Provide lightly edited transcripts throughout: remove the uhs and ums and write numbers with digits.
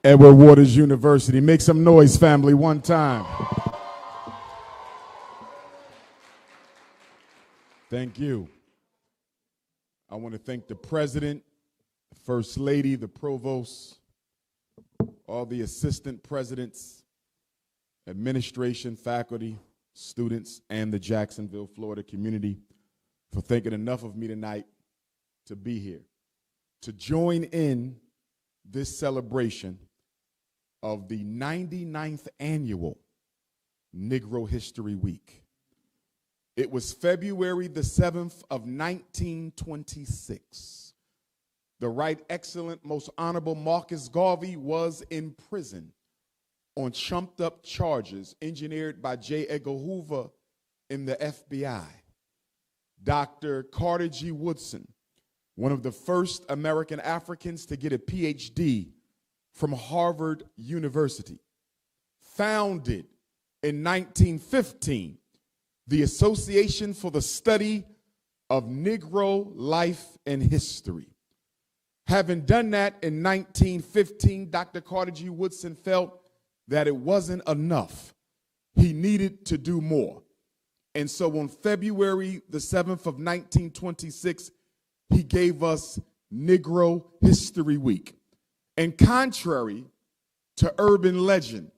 Edward Waters University. Make some noise, family, one time. Thank you. I want to thank the president, the first lady, the provost, all the assistant presidents, administration, faculty, students, and the Jacksonville, Florida community for thinking enough of me tonight to be here, to join in this celebration of the 99th annual Negro History Week. It was February the 7th of 1926. The Right Excellent, Most Honorable Marcus Garvey was in prison on chumped up charges engineered by J. Edgar Hoover in the FBI. Dr. Carter G. Woodson, one of the first American Africans to get a PhD from Harvard University, founded in 1915 the Association for the Study of Negro Life and History. Having done that in 1915, Dr. Carter G. Woodson felt that it wasn't enough. He needed to do more. And so on February the 7th of 1926, he gave us Negro History Week. And contrary to urban legend,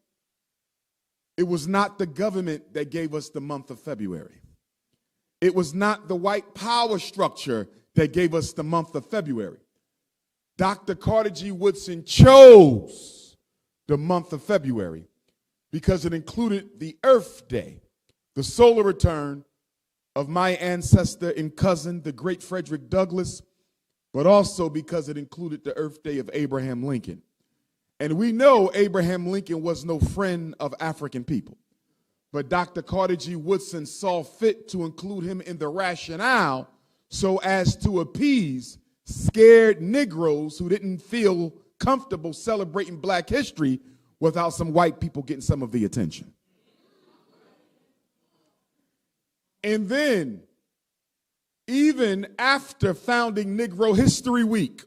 it was not the government that gave us the month of February. It was not the white power structure that gave us the month of February. Dr. Carter G. Woodson chose the month of February because it included the Earth Day, the solar return of my ancestor and cousin, the great Frederick Douglass, but also because it included the Earth Day of Abraham Lincoln. And we know Abraham Lincoln was no friend of African people. But Dr. Carter G. Woodson saw fit to include him in the rationale so as to appease scared Negroes who didn't feel comfortable celebrating Black history without some white people getting some of the attention. And then, even after founding Negro History Week,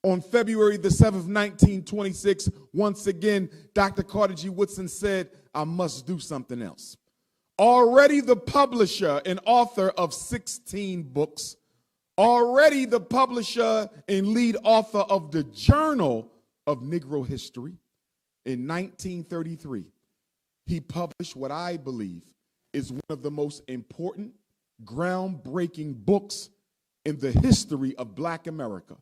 on February the 7th, 1926, once again, Dr. Carter G. Woodson said, I must do something else. Already the publisher and author of 16 books, already the publisher and lead author of the Journal of Negro History, in 1933, he published what I believe is one of the most important, groundbreaking books in the history of Black America.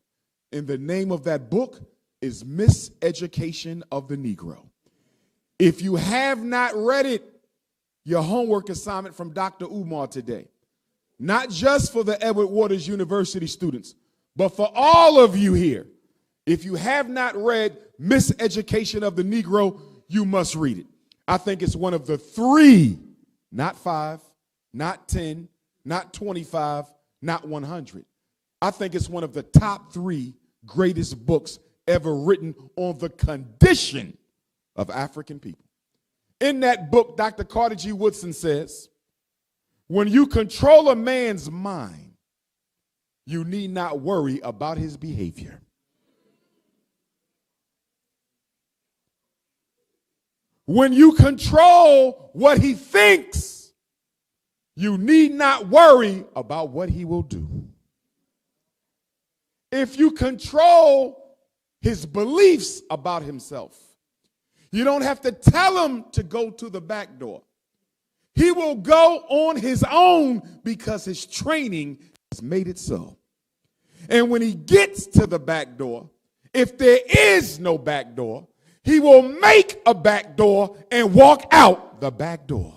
And the name of that book is Miseducation of the Negro. If you have not read it, your homework assignment from Dr. Umar today, not just for the Edward Waters University students, but for all of you here, if you have not read Miseducation of the Negro, you must read it. I think it's one of the 3, not 5, not 10, not 25, not 100. I think it's one of the top 3 greatest books ever written on the condition of African people. In that book, Dr. Carter G. Woodson says, when you control a man's mind, you need not worry about his behavior. When you control what he thinks, you need not worry about what he will do. If you control his beliefs about himself, you don't have to tell him to go to the back door. He will go on his own because his training has made it so. And when he gets to the back door, if there is no back door, he will make a back door and walk out the back door.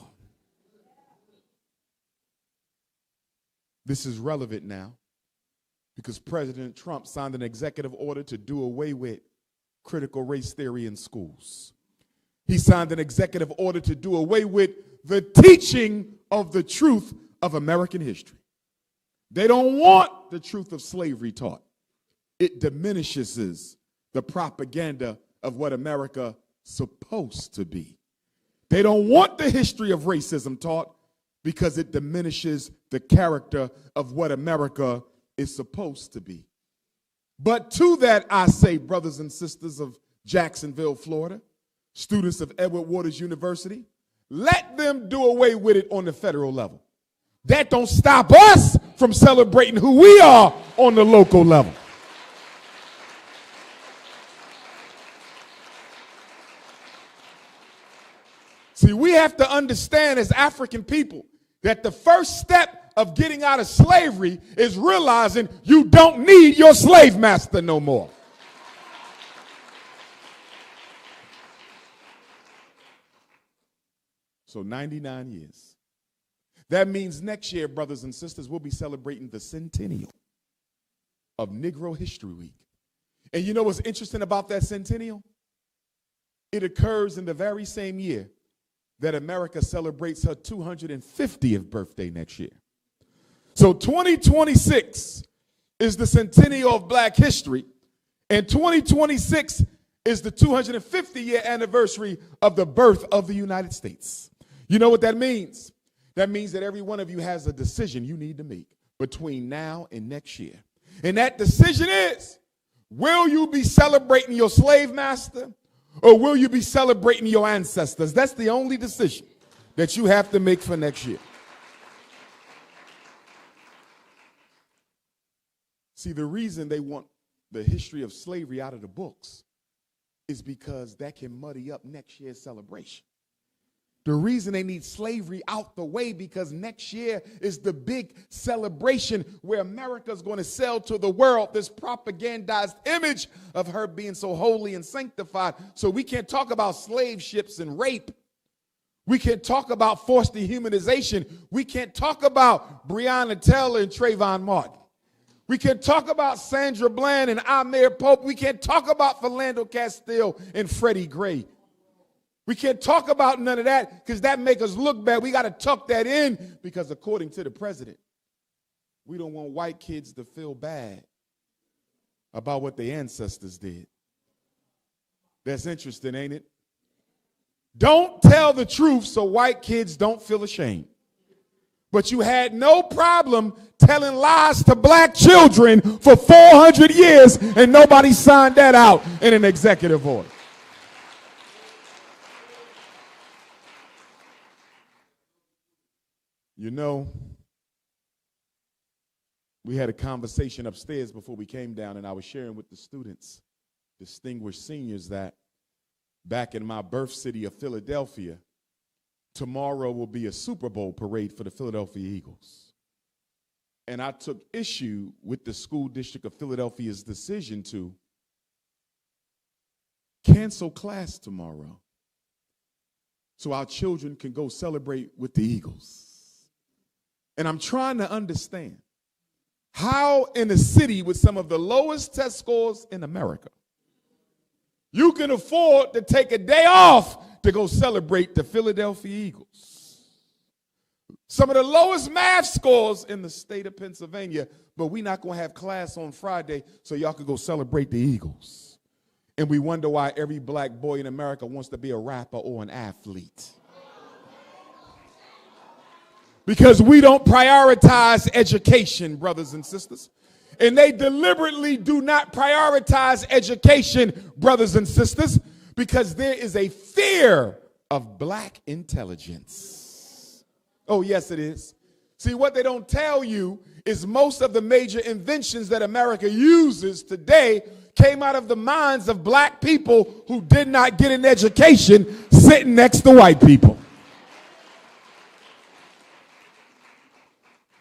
This is relevant now because President Trump signed an executive order to do away with critical race theory in schools. He signed an executive order to do away with the teaching of the truth of American history. They don't want the truth of slavery taught. It diminishes the propaganda of what America is supposed to be. They don't want the history of racism taught because it diminishes the character of what America is supposed to be. But to that I say, brothers and sisters of Jacksonville, Florida, students of Edward Waters University. Let them do away with it on the federal level. That don't stop us from celebrating who we are on the local level. See, we have to understand as African people that the first step of getting out of slavery is realizing you don't need your slave master no more. So 99 years. That means next year, brothers and sisters, we'll be celebrating the centennial of Negro History Week. And you know what's interesting about that centennial? It occurs in the very same year that America celebrates her 250th birthday next year. So 2026 is the centennial of Black history, and 2026 is the 250-year anniversary of the birth of the United States. You know what that means? That means that every one of you has a decision you need to make between now and next year. And that decision is, will you be celebrating your slave master, or will you be celebrating your ancestors? That's the only decision that you have to make for next year. See, the reason they want the history of slavery out of the books is because that can muddy up next year's celebration. The reason they need slavery out the way because next year is the big celebration where America's going to sell to the world this propagandized image of her being so holy and sanctified. So we can't talk about slave ships and rape. We can't talk about forced dehumanization. We can't talk about Breonna Taylor and Trayvon Martin. We can't talk about Sandra Bland and Amir Pope. We can't talk about Philando Castile and Freddie Gray. We can't talk about none of that because that makes us look bad. We got to tuck that in because according to the president, we don't want white kids to feel bad about what their ancestors did. That's interesting, ain't it? Don't tell the truth so white kids don't feel ashamed. But you had no problem telling lies to black children for 400 years and nobody signed that out in an executive order. You know, we had a conversation upstairs before we came down, and I was sharing with the students, distinguished seniors, that back in my birth city of Philadelphia, tomorrow will be a Super Bowl parade for the Philadelphia Eagles. And I took issue with the school district of Philadelphia's decision to cancel class tomorrow so our children can go celebrate with the Eagles. And I'm trying to understand how in a city with some of the lowest test scores in America, you can afford to take a day off to go celebrate the Philadelphia Eagles. Some of the lowest math scores in the state of Pennsylvania, but we're not going to have class on Friday so y'all can go celebrate the Eagles. And we wonder why every black boy in America wants to be a rapper or an athlete. Because we don't prioritize education, brothers and sisters. And they deliberately do not prioritize education, brothers and sisters, because there is a fear of black intelligence. Oh, yes, it is. See, what they don't tell you is most of the major inventions that America uses today came out of the minds of black people who did not get an education sitting next to white people.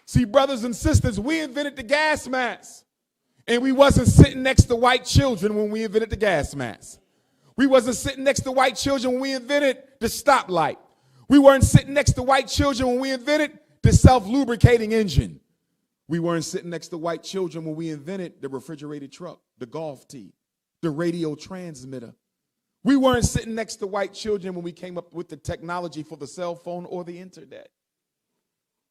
See, brothers and sisters, we invented the gas mask, and we wasn't sitting next to white children when we invented the gas mask. We wasn't sitting next to white children when we invented the stoplight. We weren't sitting next to white children when we invented the self-lubricating engine. We weren't sitting next to white children when we invented the refrigerated truck, the golf tee, the radio transmitter. We weren't sitting next to white children when we came up with the technology for the cell phone or the internet.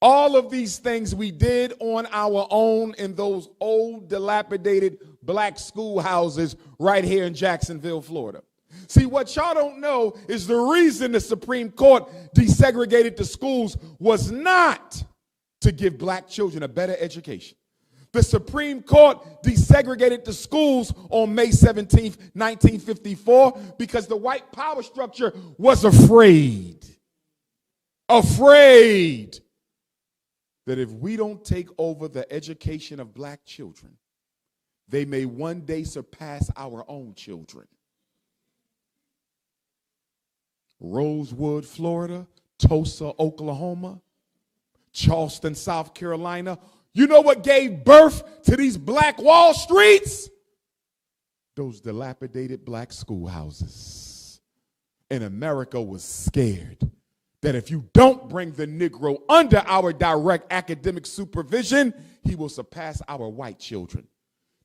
All of these things we did on our own in those old, dilapidated black schoolhouses right here in Jacksonville, Florida. See, what y'all don't know is the reason the Supreme Court desegregated the schools was not to give black children a better education. The Supreme Court desegregated the schools on May 17th, 1954, because the white power structure was afraid that if we don't take over the education of black children, they may one day surpass our own children. Rosewood, Florida, Tulsa, Oklahoma, Charleston, South Carolina. You know what gave birth to these black Wall Streets? Those dilapidated black schoolhouses. And America was scared that if you don't bring the Negro under our direct academic supervision, he will surpass our white children.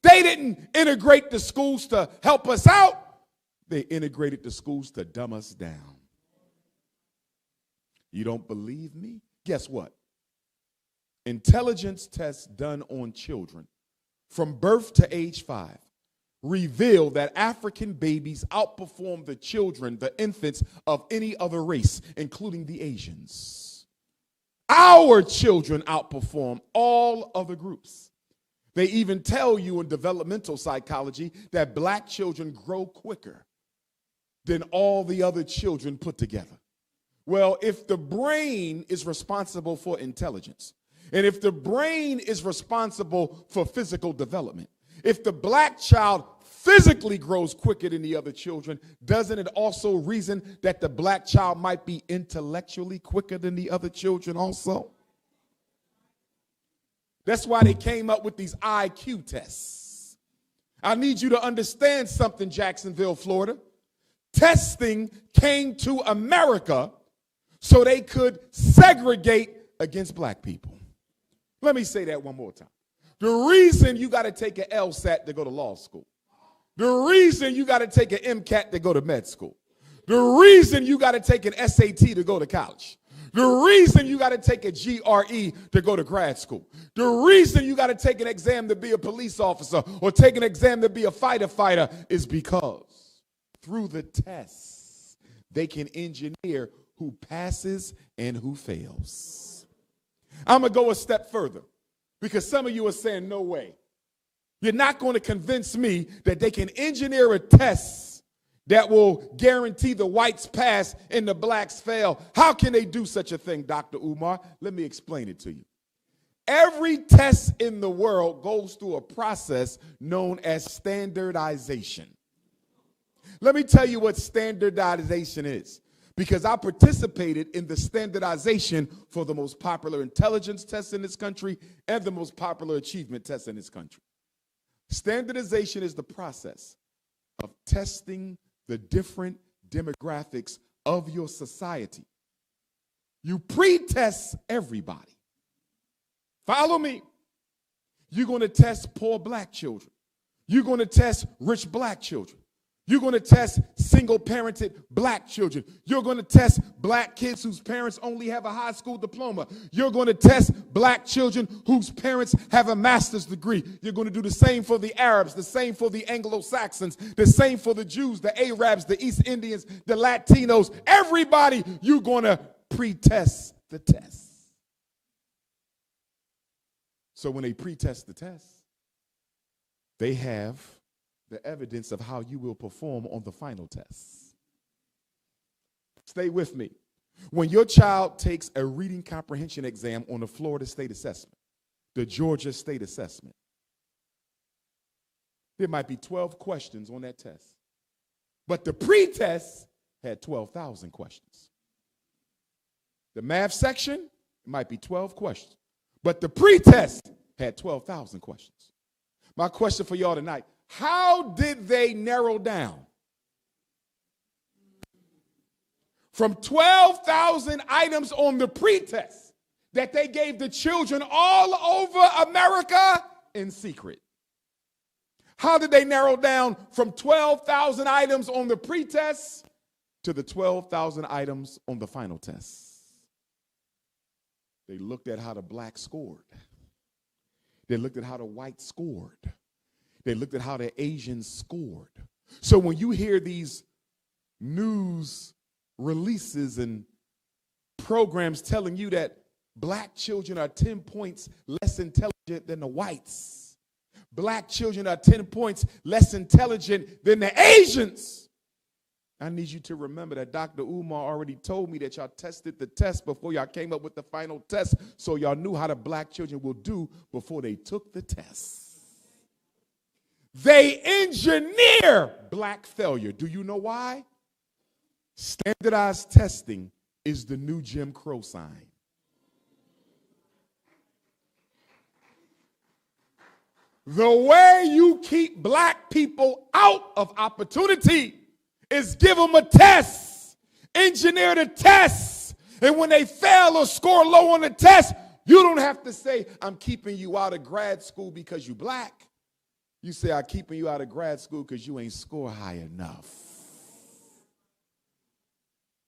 They didn't integrate the schools to help us out. They integrated the schools to dumb us down. You don't believe me? Guess what? Intelligence tests done on children from birth to age 5 reveal that African babies outperform the children, the infants of any other race, including the Asians. Our children outperform all other groups. They even tell you in developmental psychology that black children grow quicker than all the other children put together. Well, if the brain is responsible for intelligence, and if the brain is responsible for physical development, if the black child physically grows quicker than the other children, doesn't it also reason that the black child might be intellectually quicker than the other children also? That's why they came up with these IQ tests. I need you to understand something, Jacksonville, Florida. Testing came to America so they could segregate against black people. Let me say that one more time. The reason you got to take an LSAT to go to law school, the reason you got to take an MCAT to go to med school, the reason you got to take an SAT to go to college, the reason you got to take a GRE to go to grad school, the reason you got to take an exam to be a police officer or take an exam to be a fighter is because through the tests, they can engineer who passes and who fails. I'm going to go a step further because some of you are saying, no way. You're not going to convince me that they can engineer a test that will guarantee the whites pass and the blacks fail. How can they do such a thing, Dr. Umar? Let me explain it to you. Every test in the world goes through a process known as standardization. Let me tell you what standardization is, because I participated in the standardization for the most popular intelligence test in this country and the most popular achievement test in this country. Standardization is the process of testing the different demographics of your society. You pre-test everybody. Follow me. You're going to test poor black children. You're going to test rich black children. You're going to test single-parented black children. You're going to test black kids whose parents only have a high school diploma. You're going to test black children whose parents have a master's degree. You're going to do the same for the Arabs, the same for the Anglo-Saxons, the same for the Jews, the Arabs, the East Indians, the Latinos. Everybody, you're going to pre-test the test. So when they pre-test the test, they have the evidence of how you will perform on the final test. Stay with me. When your child takes a reading comprehension exam on the Florida State Assessment, the Georgia State Assessment, there might be 12 questions on that test. But the pre-test had 12,000 questions. The math section might be 12 questions. But the pre-test had 12,000 questions. My question for y'all tonight: how did they narrow down from 12,000 items on the pretest that they gave the children all over America in secret? How did they narrow down from 12,000 items on the pretest to the 12,000 items on the final test? They looked at how the black scored. They looked at how the white scored. They looked at how the Asians scored. So when you hear these news releases and programs telling you that Black children are 10 points less intelligent than the whites. Black children are 10 points less intelligent than the Asians. I need you to remember that Dr. Umar already told me that y'all tested the test before y'all came up with the final test, so y'all knew how the black children will do before they took the test. They engineer black failure. Do you know why? Standardized testing is the new Jim Crow sign. The way you keep black people out of opportunity is give them a test, engineer the test, and when they fail or score low on the test, you don't have to say, I'm keeping you out of grad school because you black. You say, I'm keeping you out of grad school because you ain't score high enough.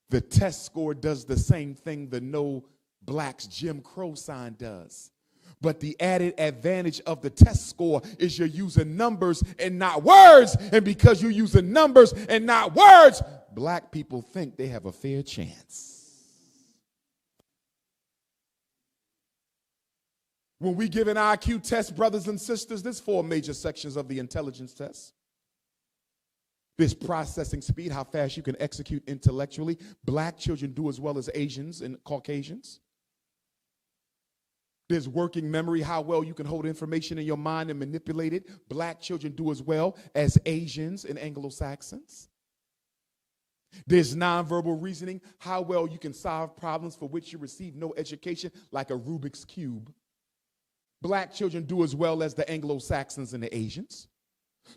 The test score does the same thing the no blacks Jim Crow sign does. But the added advantage of the test score is you're using numbers and not words. And because you're using numbers and not words, black people think they have a fair chance. When we give an IQ test, brothers and sisters, there's 4 major sections of the intelligence test. There's processing speed, how fast you can execute intellectually. Black children do as well as Asians and Caucasians. There's working memory, how well you can hold information in your mind and manipulate it. Black children do as well as Asians and Anglo-Saxons. There's nonverbal reasoning, how well you can solve problems for which you receive no education, like a Rubik's Cube. Black children do as well as the Anglo-Saxons and the Asians.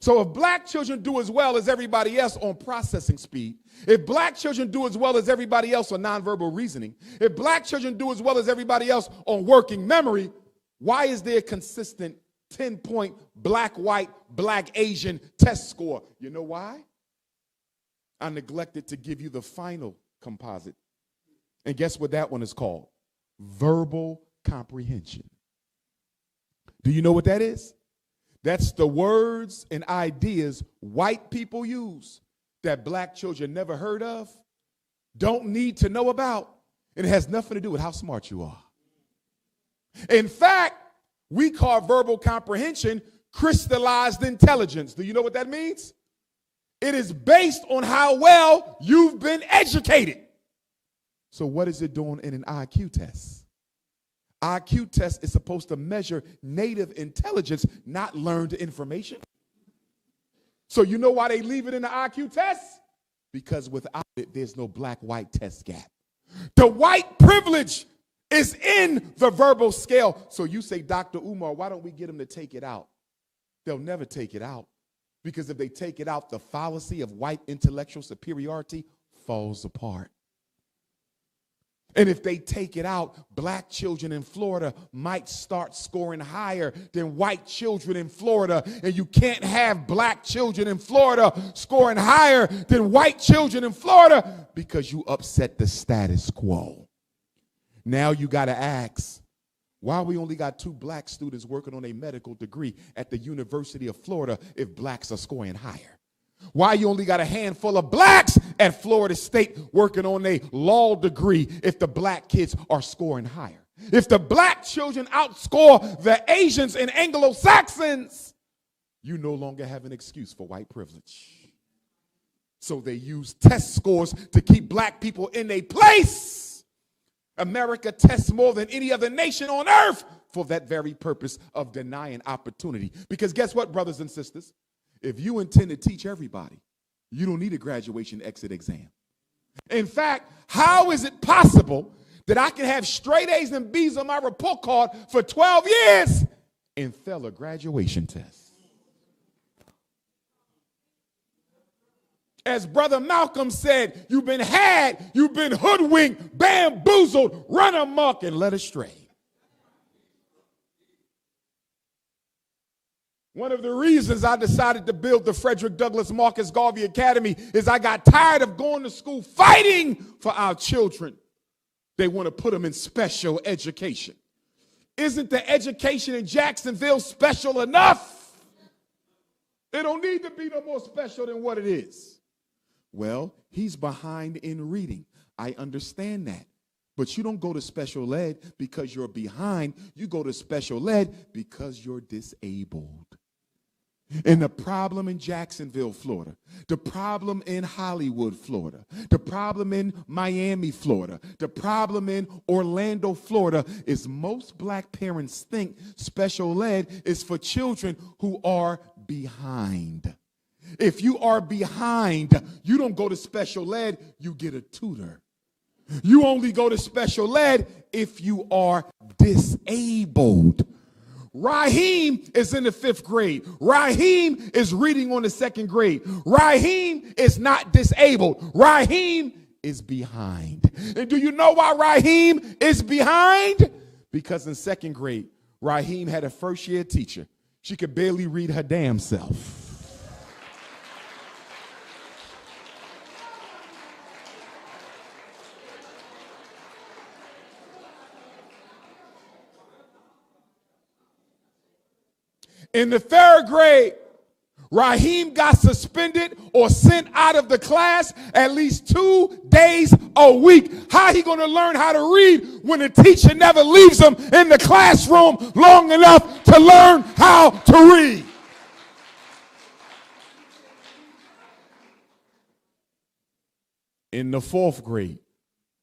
So if black children do as well as everybody else on processing speed, if black children do as well as everybody else on nonverbal reasoning, if black children do as well as everybody else on working memory, why is there a consistent 10-point black, white, black, Asian test score? You know why? I neglected to give you the final composite. And guess what that one is called? Verbal comprehension. Do you know what that is? That's the words and ideas white people use that black children never heard of, don't need to know about, and it has nothing to do with how smart you are. In fact, we call verbal comprehension crystallized intelligence. Do you know what that means? It is based on how well you've been educated. So what is it doing in an IQ test? IQ test is supposed to measure native intelligence, not learned information. So you know why they leave it in the IQ test? Because without it, there's no black-white test gap. The white privilege is in the verbal scale. So you say, Dr. Umar, why don't we get them to take it out? They'll never take it out. Because if they take it out, the fallacy of white intellectual superiority falls apart. And if they take it out, black children in Florida might start scoring higher than white children in Florida. And you can't have black children in Florida scoring higher than white children in Florida because you upset the status quo. Now you got to ask, why we only got 2 black students working on a medical degree at the University of Florida if blacks are scoring higher? Why you only got a handful of blacks at Florida State working on a law degree if the black kids are scoring higher? If the black children outscore the Asians and Anglo-Saxons, you no longer have an excuse for white privilege. So they use test scores to keep black people in their place. America tests more than any other nation on earth for that very purpose of denying opportunity. Because guess what, brothers and sisters? If you intend to teach everybody, you don't need a graduation exit exam. In fact, how is it possible that I can have straight A's and B's on my report card for 12 years and fail a graduation test? As Brother Malcolm said, you've been had, you've been hoodwinked, bamboozled, run amok, and led astray. One of the reasons I decided to build the Frederick Douglass Marcus Garvey Academy is I got tired of going to school fighting for our children. They want to put them in special education. Isn't the education in Jacksonville special enough? It don't need to be no more special than what it is. Well, he's behind in reading. I understand that. But you don't go to special ed because you're behind. You go to special ed because you're disabled. And the problem in Jacksonville, Florida, the problem in Hollywood, Florida, the problem in Miami, Florida, the problem in Orlando, Florida is most black parents think special ed is for children who are behind. If you are behind, you don't go to special ed, you get a tutor. You only go to special ed if you are disabled. Raheem is in the 5th grade. Raheem is reading on the 2nd grade. Raheem is not disabled. Raheem is behind. And do you know why Raheem is behind? Because in 2nd grade, Raheem had a first-year teacher. She could barely read her damn self. In the 3rd grade, Raheem got suspended or sent out of the class at least 2 days a week. How he going to learn how to read when the teacher never leaves him in the classroom long enough to learn how to read? In the 4th grade,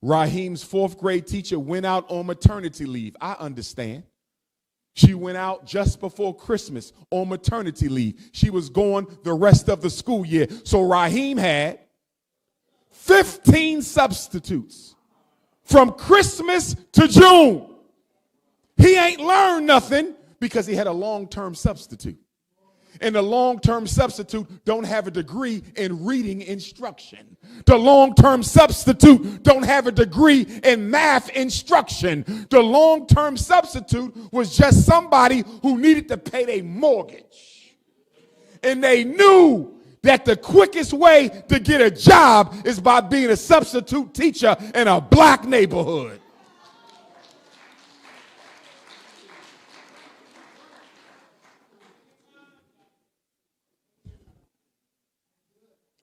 Raheem's 4th grade teacher went out on maternity leave. I understand. She went out just before Christmas on maternity leave. She was going the rest of the school year. So Raheem had 15 substitutes from Christmas to June. He ain't learned nothing because he had a long-term substitute. And the long-term substitute don't have a degree in reading instruction. The long-term substitute don't have a degree in math instruction. The long-term substitute was just somebody who needed to pay their mortgage. And they knew that the quickest way to get a job is by being a substitute teacher in a black neighborhood.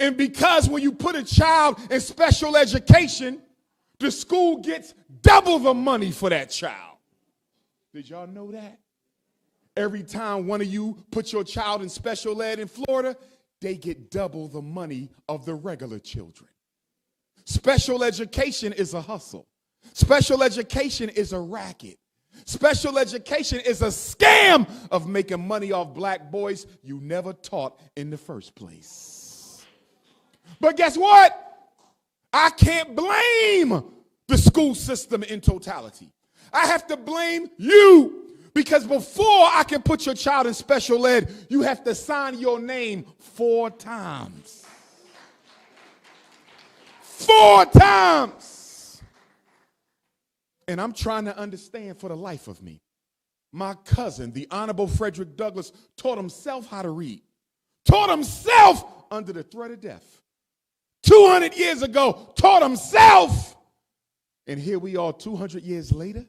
And because when you put a child in special education, the school gets double the money for that child. Did y'all know that? Every time one of you put your child in special ed in Florida, they get double the money of the regular children. Special education is a hustle. Special education is a racket. Special education is a scam of making money off black boys you never taught in the first place. But guess what? I can't blame the school system in totality. I have to blame you, because before I can put your child in special ed, you have to sign your name 4 times. 4 times. And I'm trying to understand for the life of me. My cousin, the Honorable Frederick Douglass, taught himself how to read. Taught himself under the threat of death. 200 years ago, taught himself. And here we are 200 years later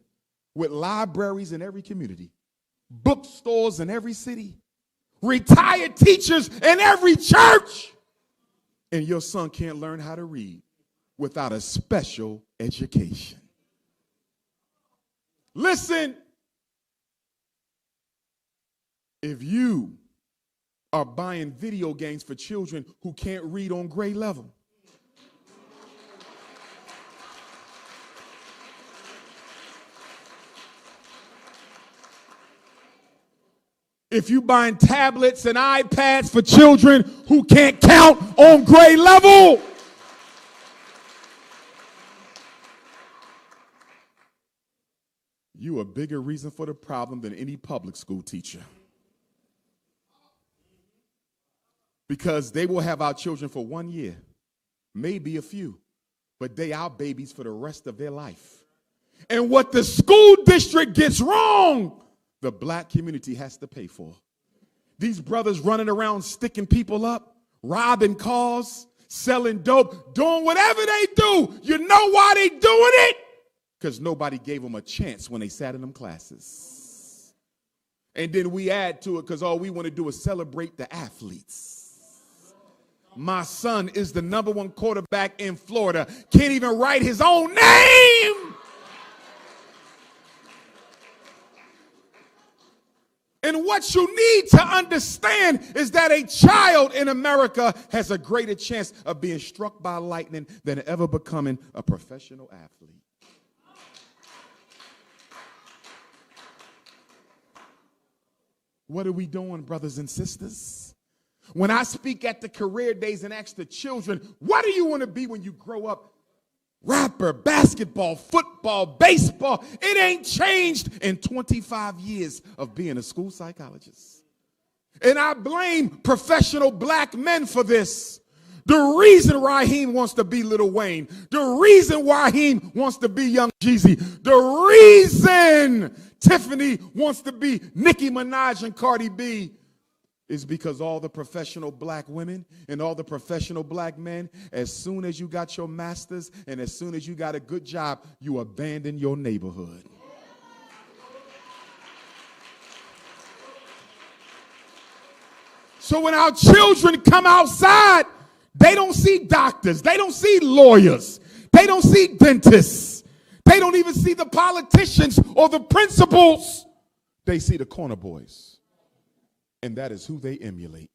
with libraries in every community, bookstores in every city, retired teachers in every church. And your son can't learn how to read without a special education. Listen, if you are buying video games for children who can't read on grade level, if you buying tablets and iPads for children who can't count on grade level, you are a bigger reason for the problem than any public school teacher. Because they will have our children for 1 year, maybe a few, but they our babies for the rest of their life. And what the school district gets wrong, the black community has to pay for. These brothers running around sticking people up, robbing cars, selling dope, doing whatever they do. You know why they doing it? Because nobody gave them a chance when they sat in them classes. And then we add to it because all we want to do is celebrate the athletes. My son is the #1 quarterback in Florida. Can't even write his own name. what you need to understand is that a child in America has a greater chance of being struck by lightning than ever becoming a professional athlete. What are we doing, brothers and sisters? When I speak at the career days and ask the children, what do you want to be when you grow up? Rapper, basketball, football, baseball. It ain't changed in 25 years of being a school psychologist. And I blame professional black men for this. The reason Raheem wants to be Lil Wayne, the reason Raheem wants to be Young Jeezy, the reason Tiffany wants to be Nicki Minaj and Cardi B is because all the professional black women and all the professional black men, as soon as you got your masters and as soon as you got a good job, you abandon your neighborhood. So when our children come outside, they don't see doctors, they don't see lawyers, they don't see dentists, they don't even see the politicians or the principals. They see the corner boys. And that is who they emulate.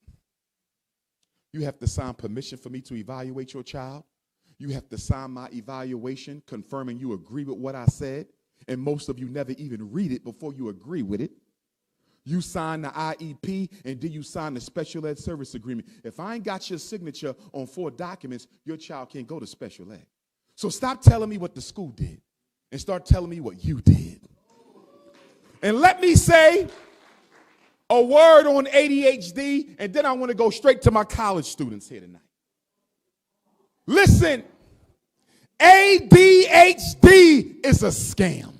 You have to sign permission for me to evaluate your child. You have to sign my evaluation confirming you agree with what I said. And most of you never even read it before you agree with it. You sign the IEP and then you sign the special ed service agreement. If I ain't got your signature on 4 documents, your child can't go to special ed. So stop telling me what the school did and start telling me what you did. And let me say a word on ADHD, and then I want to go straight to my college students here tonight. Listen, ADHD is a scam.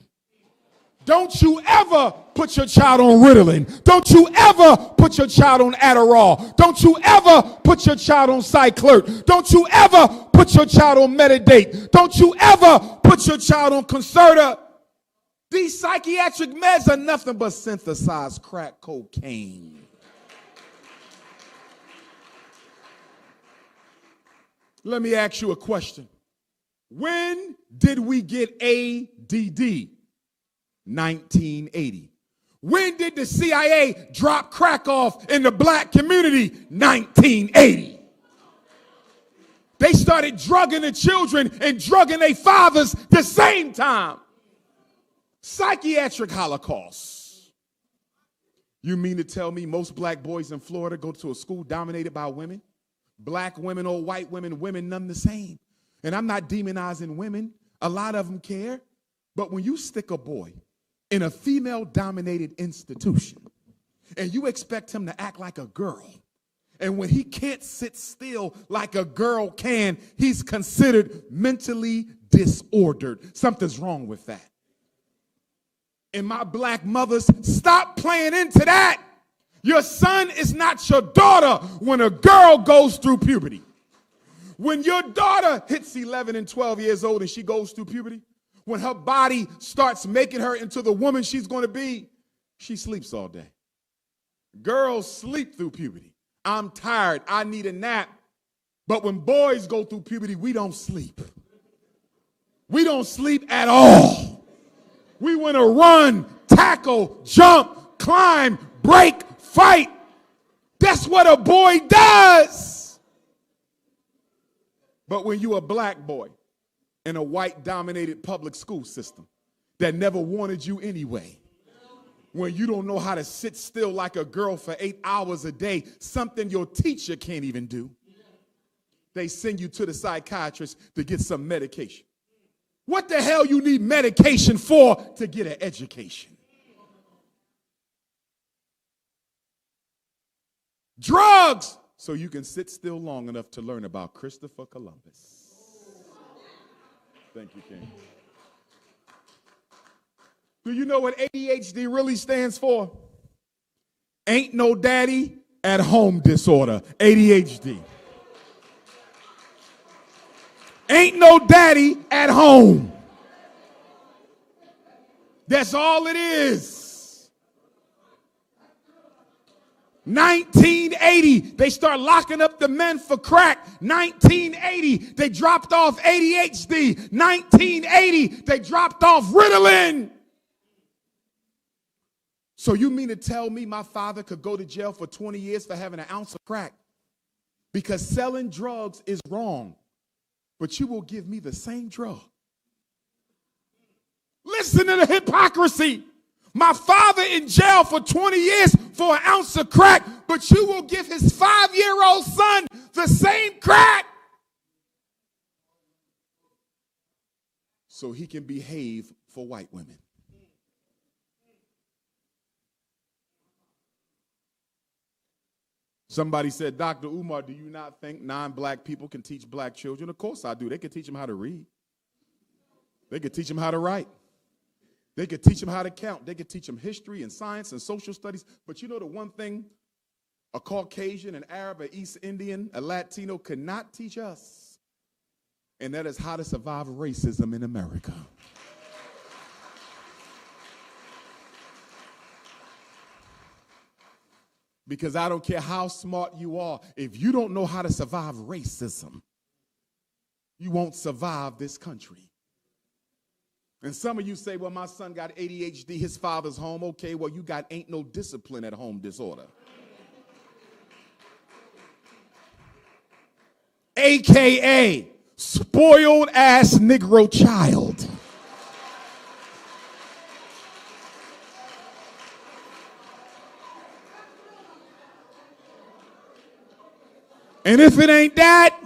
Don't you ever put your child on Ritalin. Don't you ever put your child on Adderall. Don't you ever put your child on Cyclert. Don't you ever put your child on Metadate. Don't you ever put your child on Concerta. These psychiatric meds are nothing but synthesized crack cocaine. Let me ask you a question. When did we get ADD? 1980. When did the CIA drop crack off in the black community? 1980. They started drugging the children and drugging their fathers the same time. Psychiatric holocaust. You mean to tell me most black boys in Florida go to a school dominated by women? Black women or white women, women none the same. And I'm not demonizing women. A lot of them care. But when you stick a boy in a female-dominated institution and you expect him to act like a girl, and when he can't sit still like a girl can, he's considered mentally disordered. Something's wrong with that. And my black mothers, stop playing into that. Your son is not your daughter when a girl goes through puberty. When your daughter hits 11 and 12 years old and she goes through puberty, when her body starts making her into the woman she's going to be, she sleeps all day. Girls sleep through puberty. I'm tired. I need a nap. But when boys go through puberty, we don't sleep. We don't sleep at all. We want to run, tackle, jump, climb, break, fight. That's what a boy does. But when you're a black boy in a white-dominated public school system that never wanted you anyway, when you don't know how to sit still like a girl for 8 hours a day, something your teacher can't even do, they send you to the psychiatrist to get some medication. What the hell you need medication for to get an education? Drugs, so you can sit still long enough to learn about Christopher Columbus. Thank you, King. Do you know what ADHD really stands for? Ain't no daddy at home disorder, ADHD. Ain't no daddy at home. That's all it is. 1980, they start locking up the men for crack. 1980, they dropped off ADHD. 1980, they dropped off Ritalin. So you mean to tell me my father could go to jail for 20 years for having an ounce of crack? Because selling drugs is wrong, but you will give me the same drug. Listen to the hypocrisy. My father in jail for 20 years for an ounce of crack, but you will give his 5-year-old son the same crack so he can behave for white women. Somebody said, Dr. Umar, do you not think non-black people can teach black children? Of course I do. They can teach them how to read. They can teach them how to write. They could teach them how to count. They could teach them history and science and social studies. But you know the one thing a Caucasian, an Arab, an East Indian, a Latino could not teach us, and that is how to survive racism in America. Because I don't care how smart you are, if you don't know how to survive racism, you won't survive this country. And some of you say, well, my son got ADHD, his father's home. Okay, well, you got ain't no discipline at home disorder. AKA spoiled ass Negro child. And if it ain't that,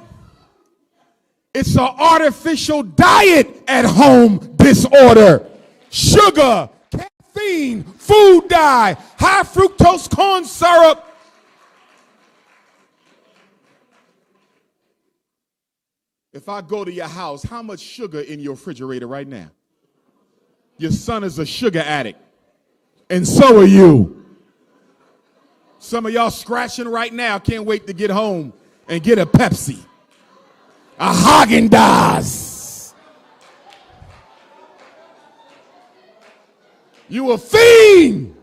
it's an artificial diet at home disorder. Sugar, caffeine, food dye, high fructose corn syrup. If I go to your house, how much sugar in your refrigerator right now? Your son is a sugar addict, and so are you. Some of y'all scratching right now, can't wait to get home and get a Pepsi, a Haagen-Dazs. You a fiend.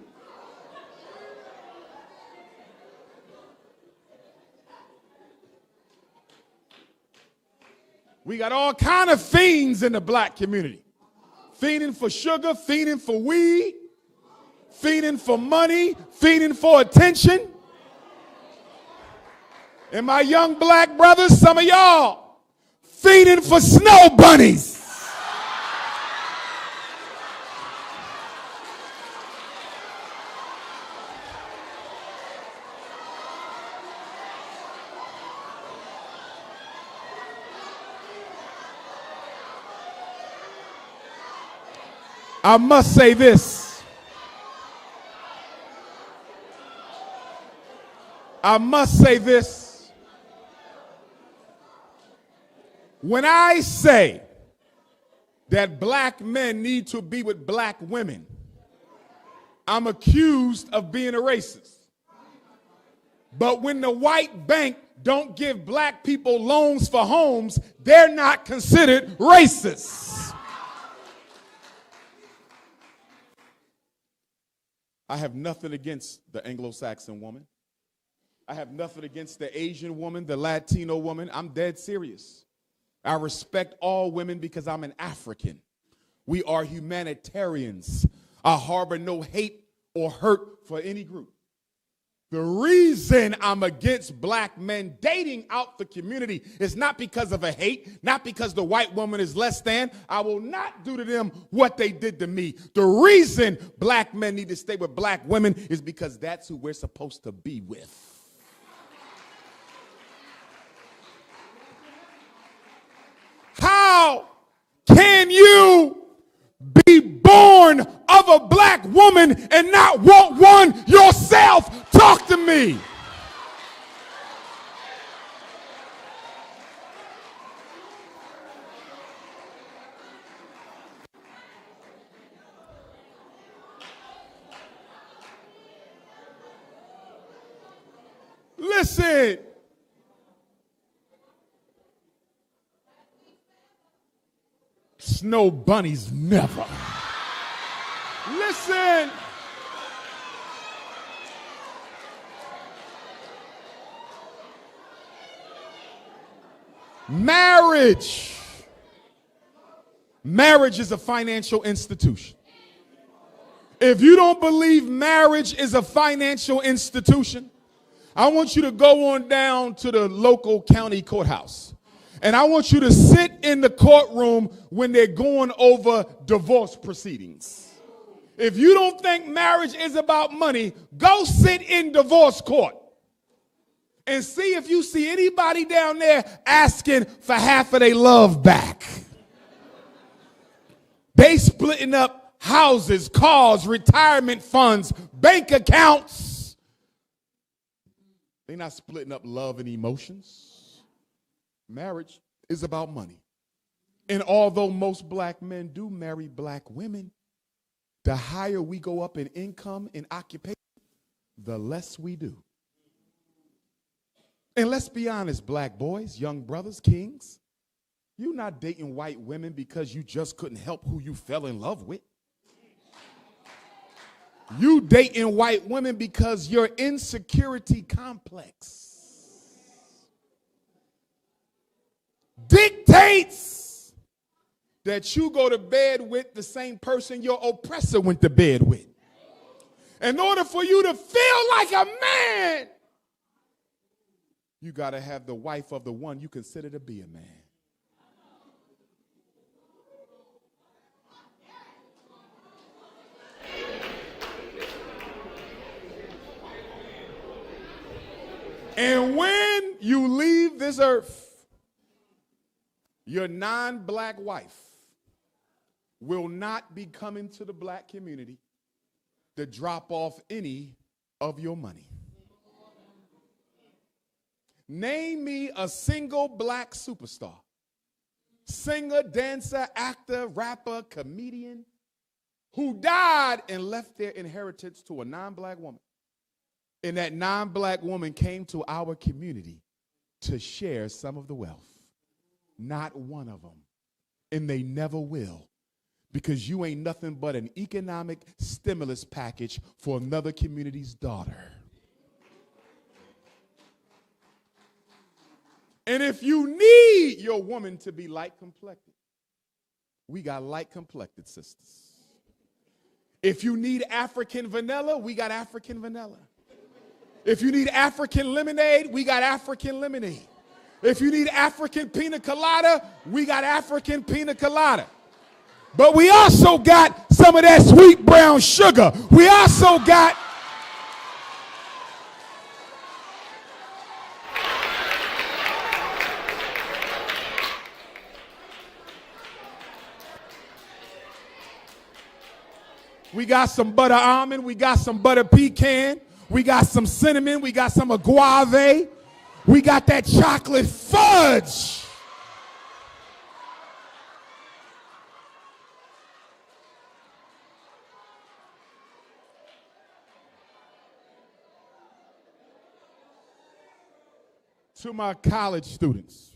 We got all kind of fiends in the black community. Fiending for sugar, fiending for weed, fiending for money, fiending for attention. And my young black brothers, some of y'all, fiending for snow bunnies. I must say this. I must say this. When I say that black men need to be with black women, I'm accused of being a racist. But when the white bank don't give black people loans for homes, they're not considered racist. I have nothing against the Anglo-Saxon woman. I have nothing against the Asian woman, the Latino woman. I'm dead serious. I respect all women because I'm an African. We are humanitarians. I harbor no hate or hurt for any group. The reason I'm against black men dating out the community is not because of a hate, not because the white woman is less than. I will not do to them what they did to me. The reason black men need to stay with black women is because that's who we're supposed to be with. How can you be born of a black woman and not want one yourself? Talk to me. Listen. Snow bunnies never. Listen. Marriage. Marriage is a financial institution. If you don't believe marriage is a financial institution, I want you to go on down to the local county courthouse. And I want you to sit in the courtroom when they're going over divorce proceedings. If you don't think marriage is about money, go sit in divorce court and see if you see anybody down there asking for half of their love back. They splitting up houses, cars, retirement funds, bank accounts. They're not splitting up love and emotions. Marriage is about money. And although most black men do marry black women, the higher we go up in income and occupation, the less we do. And let's be honest, black boys, young brothers, kings, you're not dating white women because you just couldn't help who you fell in love with. You dating white women because your insecurity complex dictates that you go to bed with the same person your oppressor went to bed with. In order for you to feel like a man, you got to have the wife of the one you consider to be a man. And when you leave this earth, your non-black wife will not be coming to the black community to drop off any of your money. Name me a single black superstar, singer, dancer, actor, rapper, comedian, who died and left their inheritance to a non-black woman. And that non-black woman came to our community to share some of the wealth. Not one of them. And they never will. Because you ain't nothing but an economic stimulus package for another community's daughter. And if you need your woman to be light-complected, we got light-complected sisters. If you need African vanilla, we got African vanilla. If you need African lemonade, we got African lemonade. If you need African pina colada, we got African pina colada. But we also got some of that sweet brown sugar. We also got some butter almond, we got some butter pecan, we got some cinnamon, we got some agave, we got that chocolate fudge. To my college students,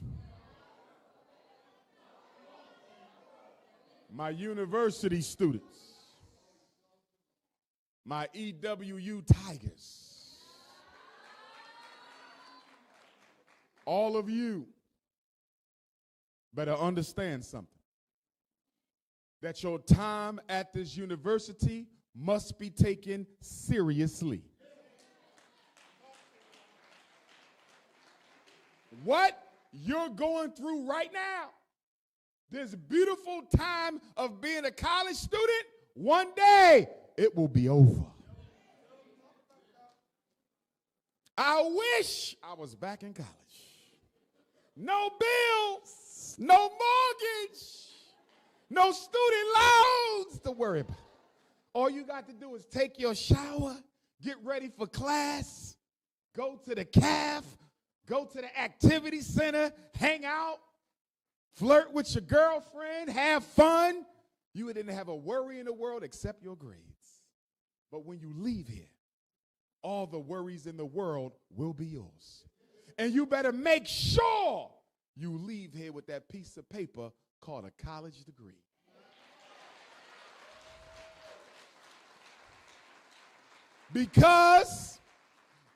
my university students, my EWU Tigers, all of you better understand something. That your time at this university must be taken seriously. What you're going through right now, this beautiful time of being a college student, one day it will be over. I wish I was back in college. No bills, no mortgage, no student loans to worry about. All you got to do is take your shower, get ready for class, go to the caf, go to the activity center, hang out, flirt with your girlfriend, have fun. You didn't have a worry in the world except your grades. But when you leave here, all the worries in the world will be yours. And you better make sure you leave here with that piece of paper called a college degree. Because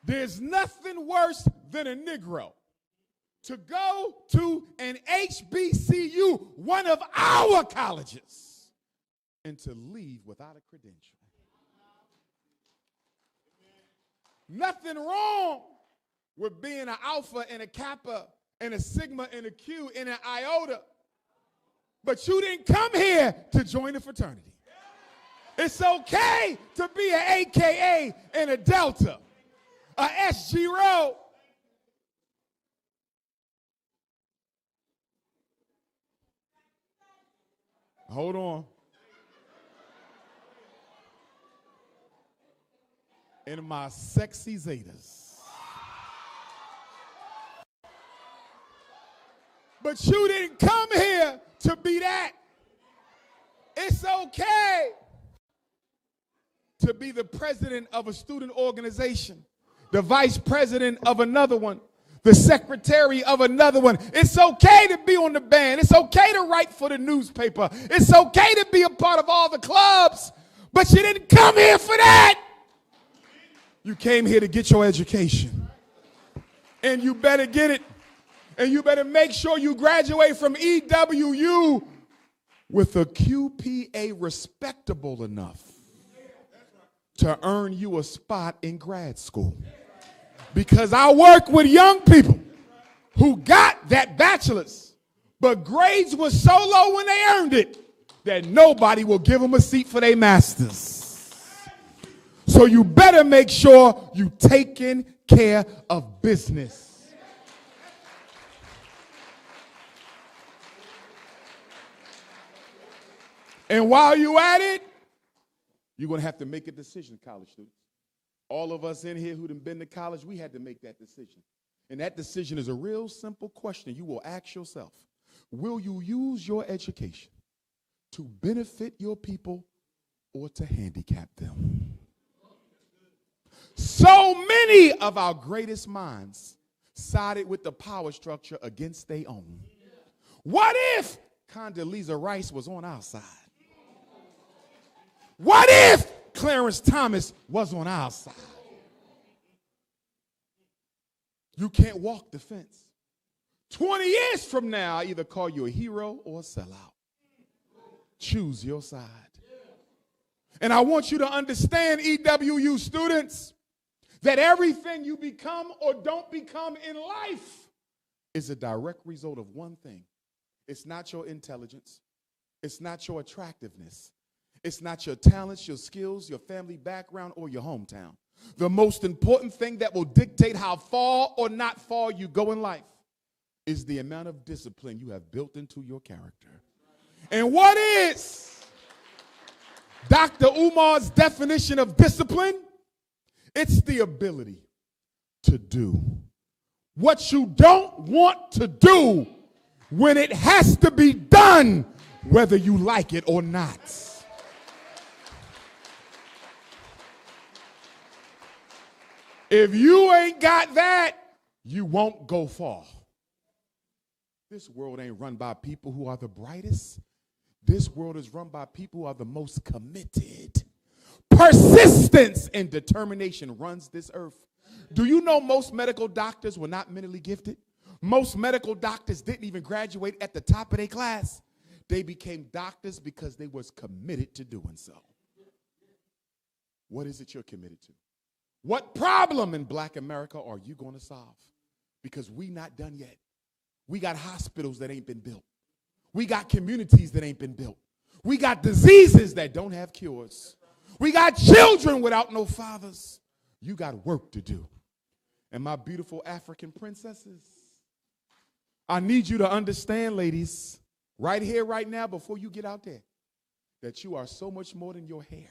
there's nothing worse than a Negro to go to an HBCU, one of our colleges, and to leave without a credential. Nothing wrong with being an alpha and a kappa and a sigma and a q and an iota. But you didn't come here to join the fraternity. It's okay to be an AKA and a delta, a SG Rho. Hold on. And my sexy Zetas. But you didn't come here to be that. It's okay to be the president of a student organization, the vice president of another one, the secretary of another one. It's okay to be on the band. It's okay to write for the newspaper. It's okay to be a part of all the clubs, but you didn't come here for that. You came here to get your education, and you better get it, and you better make sure you graduate from EWU with a QPA respectable enough to earn you a spot in grad school. Because I work with young people who got that bachelor's, but grades were so low when they earned it that nobody will give them a seat for their master's. So you better make sure you taking care of business. And while you at it, you're going to have to make a decision, college students. All of us in here who done been to college, we had to make that decision. And that decision is a real simple question you will ask yourself. Will you use your education to benefit your people or to handicap them? So many of our greatest minds sided with the power structure against their own. What if Condoleezza Rice was on our side? What if Clarence Thomas was on our side? You can't walk the fence. 20 years from now, I either call you a hero or a sellout. Choose your side. And I want you to understand, EWU students, that everything you become or don't become in life is a direct result of one thing. It's not your intelligence. It's not your attractiveness. It's not your talents, your skills, your family background, or your hometown. The most important thing that will dictate how far or not far you go in life is the amount of discipline you have built into your character. And what is Dr. Umar's definition of discipline? It's the ability to do what you don't want to do when it has to be done, whether you like it or not. If you ain't got that, you won't go far. This world ain't run by people who are the brightest. This world is run by people who are the most committed. Persistence and determination runs this earth. Do you know most medical doctors were not mentally gifted? Most medical doctors didn't even graduate at the top of their class. They became doctors because they was committed to doing so. What is it you're committed to? What problem in Black America are you going to solve? Because we not done yet. We got hospitals that ain't been built. We got communities that ain't been built. We got diseases that don't have cures. We got children without no fathers. You got work to do. And my beautiful African princesses, I need you to understand, ladies, right here, right now, before you get out there, that you are so much more than your hair.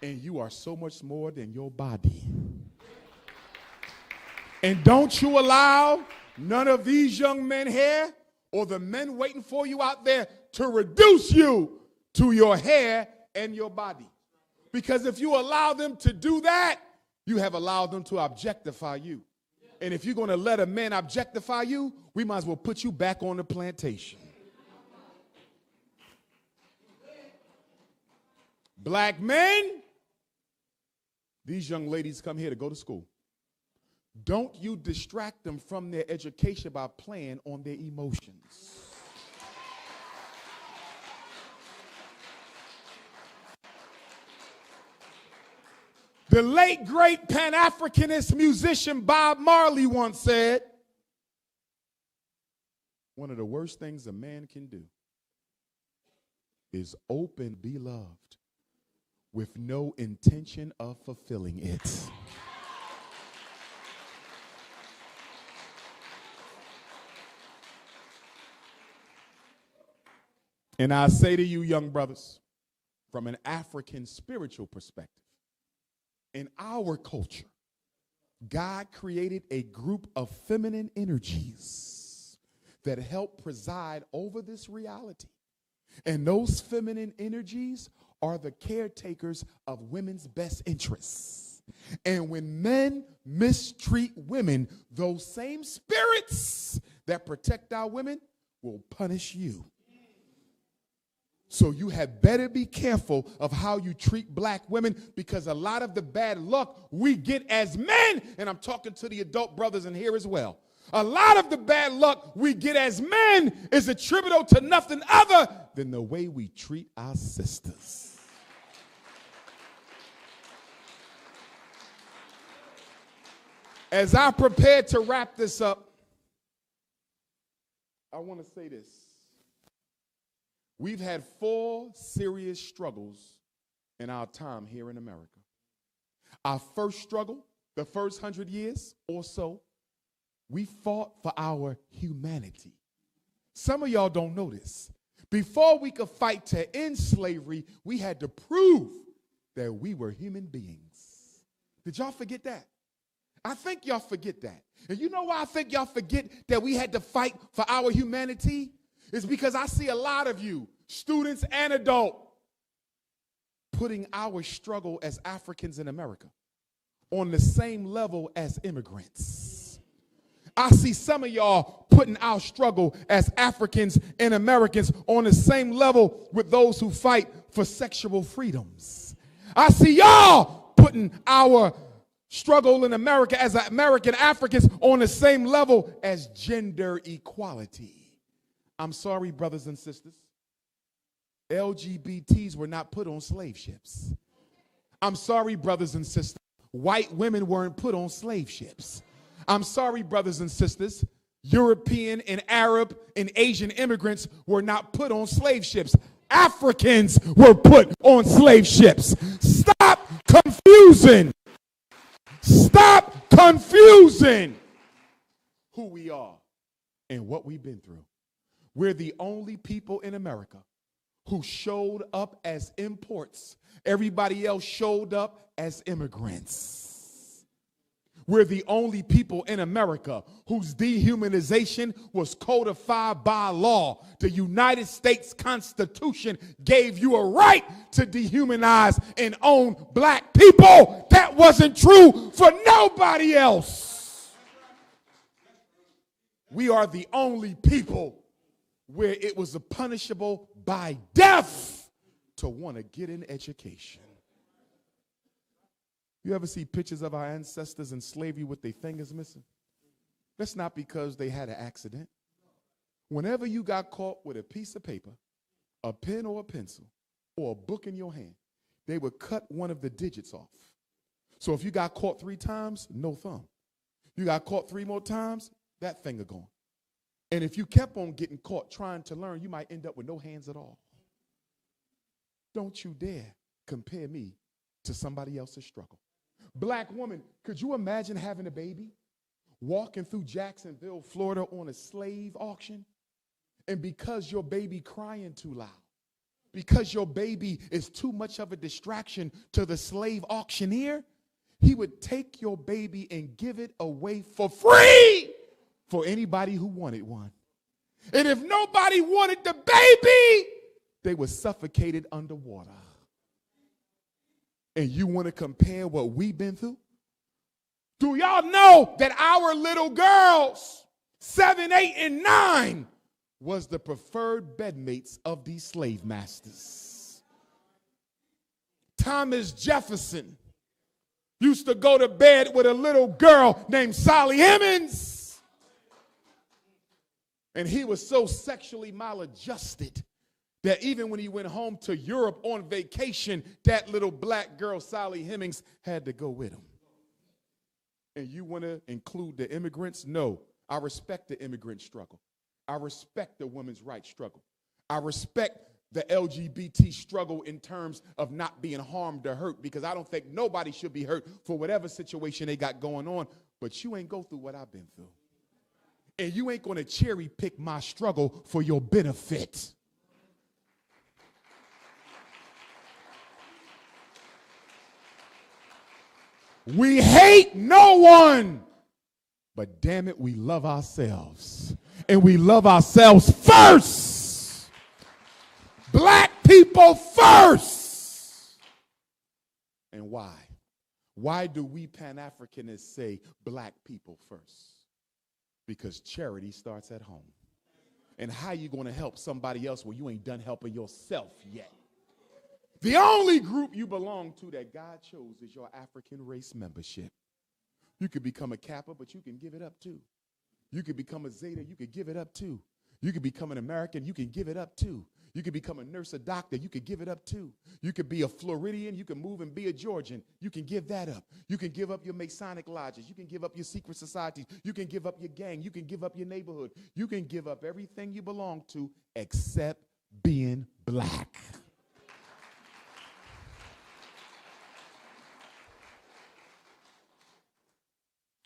And you are so much more than your body. And don't you allow none of these young men here or the men waiting for you out there to reduce you to your hair and your body. Because if you allow them to do that, you have allowed them to objectify you. And if you're going to let a man objectify you, we might as well put you back on the plantation. Black men, these young ladies come here to go to school. Don't you distract them from their education by playing on their emotions. The late, great Pan-Africanist musician Bob Marley once said, one of the worst things a man can do is open, be loved, with no intention of fulfilling it. And I say to you, young brothers, from an African spiritual perspective, in our culture, God created a group of feminine energies that help preside over this reality. And those feminine energies are the caretakers of women's best interests. And when men mistreat women, those same spirits that protect our women will punish you. So you had better be careful of how you treat black women, because a lot of the bad luck we get as men, and I'm talking to the adult brothers in here as well, a lot of the bad luck we get as men is attributable to nothing other than the way we treat our sisters. As I prepare to wrap this up, I want to say this. We've had 4 serious struggles in our time here in America. Our first struggle, the first 100 years or so, we fought for our humanity. Some of y'all don't know this. Before we could fight to end slavery, we had to prove that we were human beings. Did y'all forget that? I think y'all forget that. And you know why I think y'all forget that we had to fight for our humanity? It's because I see a lot of you, students and adults, putting our struggle as Africans in America on the same level as immigrants. I see some of y'all putting our struggle as Africans and Americans on the same level with those who fight for sexual freedoms. I see y'all putting our struggle in America as American Africans on the same level as gender equality. I'm sorry, brothers and sisters. LGBTs were not put on slave ships. I'm sorry, brothers and sisters. White women weren't put on slave ships. I'm sorry, brothers and sisters. European and Arab and Asian immigrants were not put on slave ships. Africans were put on slave ships. Stop confusing. Stop confusing who we are and what we've been through. We're the only people in America who showed up as imports. Everybody else showed up as immigrants. We're the only people in America whose dehumanization was codified by law. The United States Constitution gave you a right to dehumanize and own black people. That wasn't true for nobody else. We are the only people where it was punishable by death to want to get an education. You ever see pictures of our ancestors in slavery with their fingers missing? That's not because they had an accident. Whenever you got caught with a piece of paper, a pen or a pencil, or a book in your hand, they would cut one of the digits off. So if you got caught 3 times, no thumb. You got caught 3 more times, that finger gone. And if you kept on getting caught trying to learn, you might end up with no hands at all. Don't you dare compare me to somebody else's struggle. Black woman, could you imagine having a baby, walking through Jacksonville, Florida on a slave auction? And because your baby crying too loud, because your baby is too much of a distraction to the slave auctioneer, he would take your baby and give it away for free for anybody who wanted one. And if nobody wanted the baby, they were suffocated underwater. And you want to compare what we've been through? Do y'all know that our little girls, 7, 8, and 9, was the preferred bedmates of these slave masters? Thomas Jefferson used to go to bed with a little girl named Sally Hemings. And he was so sexually maladjusted that even when he went home to Europe on vacation, that little black girl, Sally Hemings, had to go with him. And you want to include the immigrants? No. I respect the immigrant struggle. I respect the women's rights struggle. I respect the LGBT struggle in terms of not being harmed or hurt, because I don't think nobody should be hurt for whatever situation they got going on. But you ain't go through what I've been through. And you ain't going to cherry pick my struggle for your benefit. We hate no one, but damn it, we love ourselves. And we love ourselves first. Black people first. And why? Why do we Pan-Africanists say black people first? Because charity starts at home. And how you going to help somebody else when you ain't done helping yourself yet? The only group you belong to that God chose is your African race membership. You could become a Kappa, but you can give it up too. You could become a Zeta, you could give it up too. You could become an American, you can give it up too. You could become a nurse, a doctor, you could give it up too. You could be a Floridian, you can move and be a Georgian, you can give that up. You can give up your Masonic lodges, you can give up your secret societies, you can give up your gang, you can give up your neighborhood, you can give up everything you belong to except being black.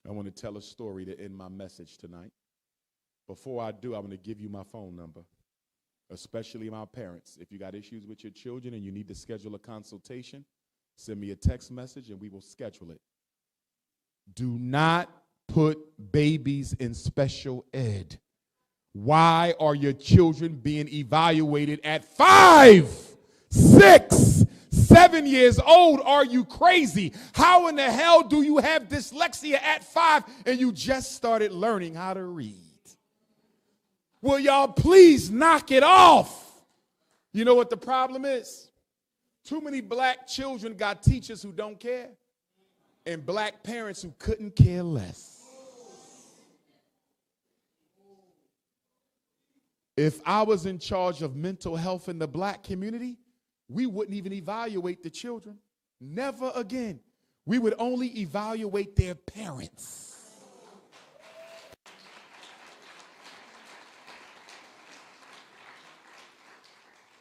I want to tell a story to end my message tonight. Before I do, I want to give you my phone number, especially my parents. If you got issues with your children and you need to schedule a consultation, send me a text message and we will schedule it. Do not put babies in special ed. Why are your children being evaluated at 5, 6, 7 years old? Are you crazy? How in the hell do you have dyslexia at 5 and you just started learning how to read? Will y'all please knock it off? You know what the problem is? Too many black children got teachers who don't care and black parents who couldn't care less. If I was in charge of mental health in the black community, we wouldn't even evaluate the children. Never again. We would only evaluate their parents.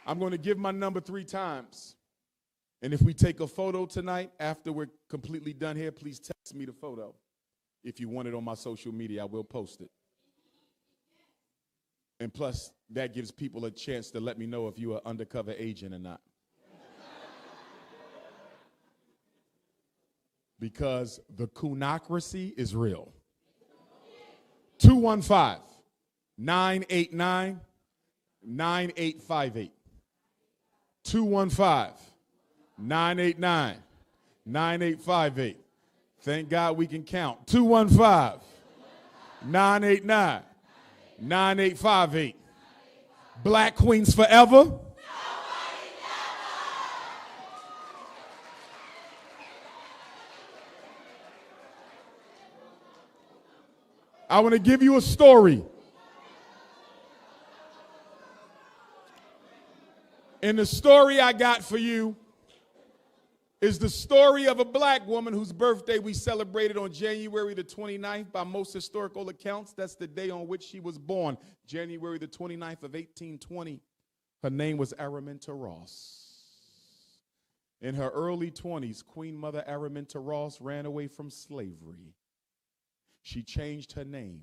I'm going to give my number 3 times. And if we take a photo tonight, after we're completely done here, please text me the photo. If you want it on my social media, I will post it. And plus, that gives people a chance to let me know if you're an undercover agent or not. Because the coonocracy is real. 215-989-9858. 215-989-9858. Thank God we can count. 215-989-9858. Black Queens forever. I want to give you a story. And the story I got for you is the story of a black woman whose birthday we celebrated on January the 29th. By most historical accounts, that's the day on which she was born, January the 29th of 1820. Her name was Araminta Ross. In her early 20s, Queen Mother Araminta Ross ran away from slavery. She changed her name,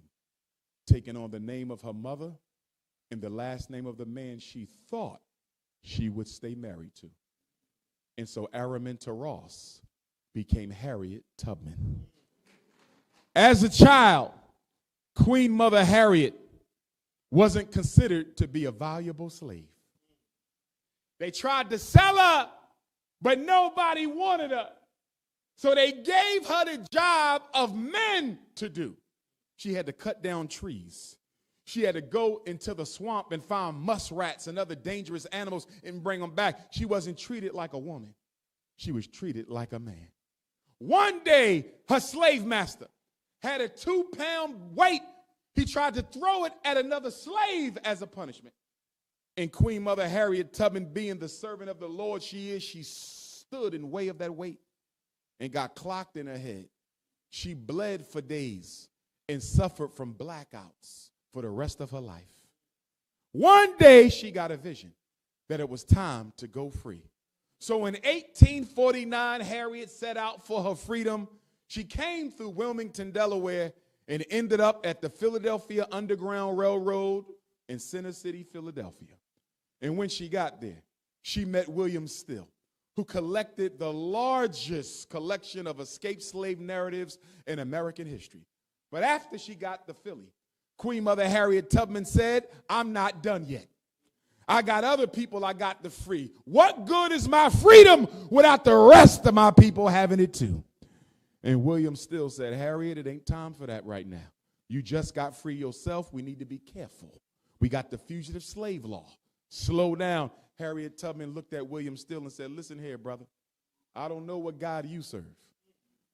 taking on the name of her mother and the last name of the man she thought she would stay married to. And so Araminta Ross became Harriet Tubman. As a child, Queen Mother Harriet wasn't considered to be a valuable slave. They tried to sell her, but nobody wanted her. So they gave her the job of men to do. She had to cut down trees. She had to go into the swamp and find muskrats and other dangerous animals and bring them back. She wasn't treated like a woman. She was treated like a man. One day, her slave master had a 2-pound weight. He tried to throw it at another slave as a punishment. And Queen Mother Harriet Tubman, being the servant of the Lord she is, she stood in way of that weight and got clocked in her head. She bled for days and suffered from blackouts for the rest of her life. One day she got a vision that it was time to go free. So in 1849, Harriet set out for her freedom. She came through Wilmington, Delaware, and ended up at the Philadelphia Underground Railroad in Center City, Philadelphia. And when she got there, she met William Still, who collected the largest collection of escaped slave narratives in American history. But after she got to Philly, Queen Mother Harriet Tubman said, I'm not done yet. I got other people I got to free. What good is my freedom without the rest of my people having it too? And William Still said, Harriet, it ain't time for that right now. You just got free yourself. We need to be careful. We got the fugitive slave law. Slow down. Harriet Tubman looked at William Still and said, listen here, brother. I don't know what God you serve,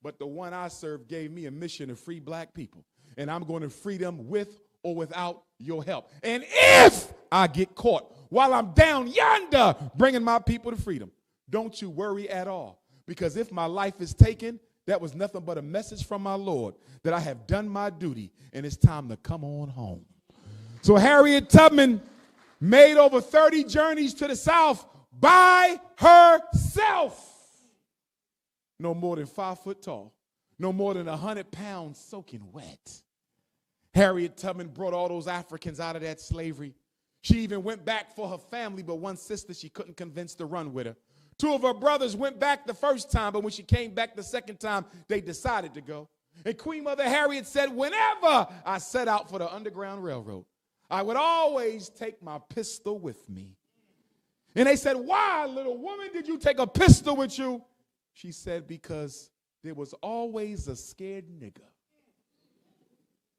but the one I serve gave me a mission to free black people, and I'm going to free them with or without your help. And if I get caught while I'm down yonder bringing my people to freedom, don't you worry at all, because if my life is taken, that was nothing but a message from my Lord that I have done my duty and it's time to come on home. So Harriet Tubman made over 30 journeys to the South by herself. No more than 5 foot tall, no more than 100 pounds soaking wet. Harriet Tubman brought all those Africans out of that slavery. She even went back for her family, but one sister she couldn't convince to run with her. 2 of her brothers went back the first time, but when she came back the second time, they decided to go. And Queen Mother Harriet said, whenever I set out for the Underground Railroad, I would always take my pistol with me. And they said, why, little woman, did you take a pistol with you? She said, because there was always a scared nigger.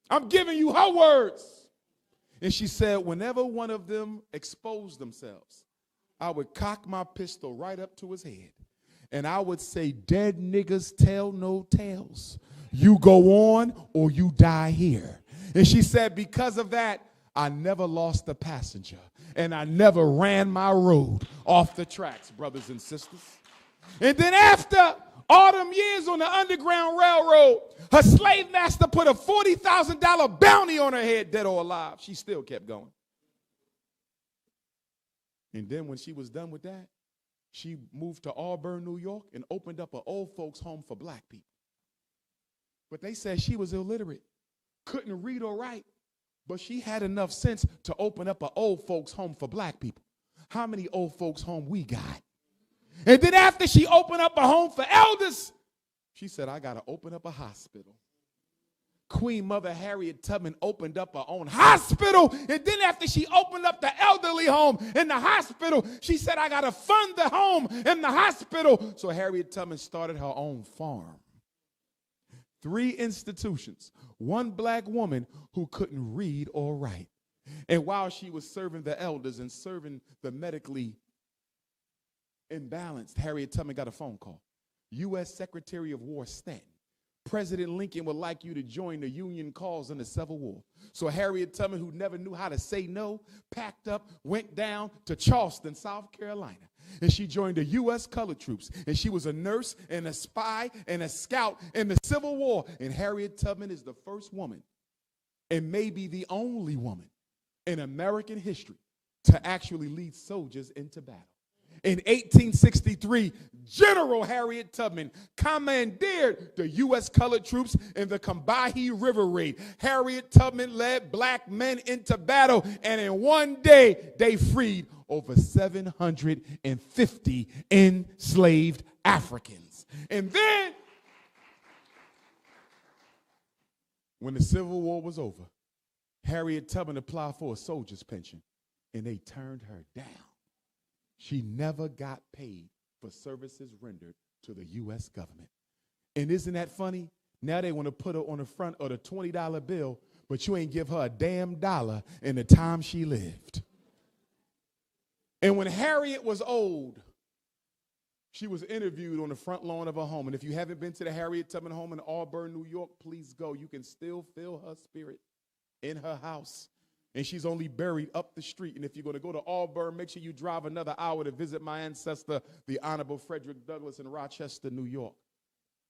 I'm giving you her words. And she said, whenever one of them exposed themselves, I would cock my pistol right up to his head. And I would say, dead niggas tell no tales. You go on or you die here. And she said, because of that, I never lost a passenger. And I never ran my road off the tracks, brothers and sisters. And then after all them years on the Underground Railroad, her slave master put a $40,000 bounty on her head, dead or alive. She still kept going. And then when she was done with that, she moved to Auburn, New York, and opened up an old folks home for black people. But they said she was illiterate, couldn't read or write, but she had enough sense to open up an old folks home for black people. How many old folks home we got? And then after she opened up a home for elders, she said, I got to open up a hospital. Queen Mother Harriet Tubman opened up her own hospital. And then after she opened up the elderly home and the hospital, she said, I got to fund the home and the hospital. So Harriet Tubman started her own farm. 3 institutions, 1 black woman who couldn't read or write. And while she was serving the elders and serving the medically imbalanced, Harriet Tubman got a phone call. U.S. Secretary of War Stanton, President Lincoln would like you to join the Union cause in the Civil War. So Harriet Tubman, who never knew how to say no, packed up, went down to Charleston, South Carolina. And she joined the U.S. colored troops. And she was a nurse and a spy and a scout in the Civil War. And Harriet Tubman is the first woman, and maybe the only woman in American history, to actually lead soldiers into battle. In 1863, General Harriet Tubman commandeered the U.S. colored troops in the Combahee River Raid. Harriet Tubman led black men into battle, and in one day, they freed over 750 enslaved Africans. And then, when the Civil War was over, Harriet Tubman applied for a soldier's pension, and they turned her down. She never got paid for services rendered to the U.S. government. And isn't that funny? Now they want to put her on the front of the $20 bill, but you ain't give her a damn dollar in the time she lived. And when Harriet was old, she was interviewed on the front lawn of her home. And if you haven't been to the Harriet Tubman home in Auburn, New York, please go. You can still feel her spirit in her house. And she's only buried up the street. And if you're going to go to Auburn, make sure you drive another hour to visit my ancestor, the Honorable Frederick Douglass in Rochester, New York.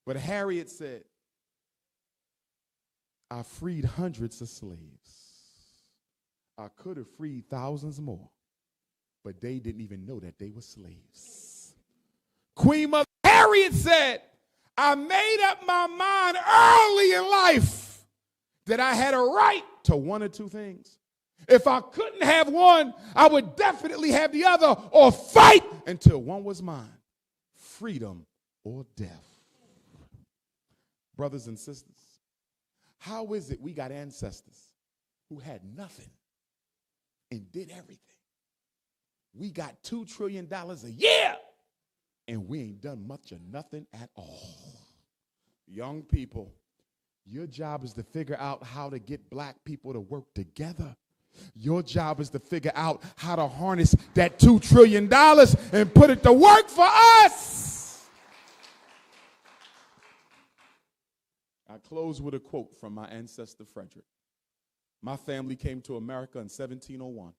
But Harriet said, I freed hundreds of slaves. I could have freed thousands more, but they didn't even know that they were slaves. Queen Mother Harriet said, I made up my mind early in life that I had a right to one or two things. If I couldn't have one, I would definitely have the other, or fight until one was mine. Freedom or death. Brothers and sisters, how is it we got ancestors who had nothing and did everything? We got $2 trillion a year, and we ain't done much of nothing at all. Young people, your job is to figure out how to get black people to work together. Your job is to figure out how to harness that $2 trillion and put it to work for us. I close with a quote from my ancestor Frederick. My family came to America in 1701.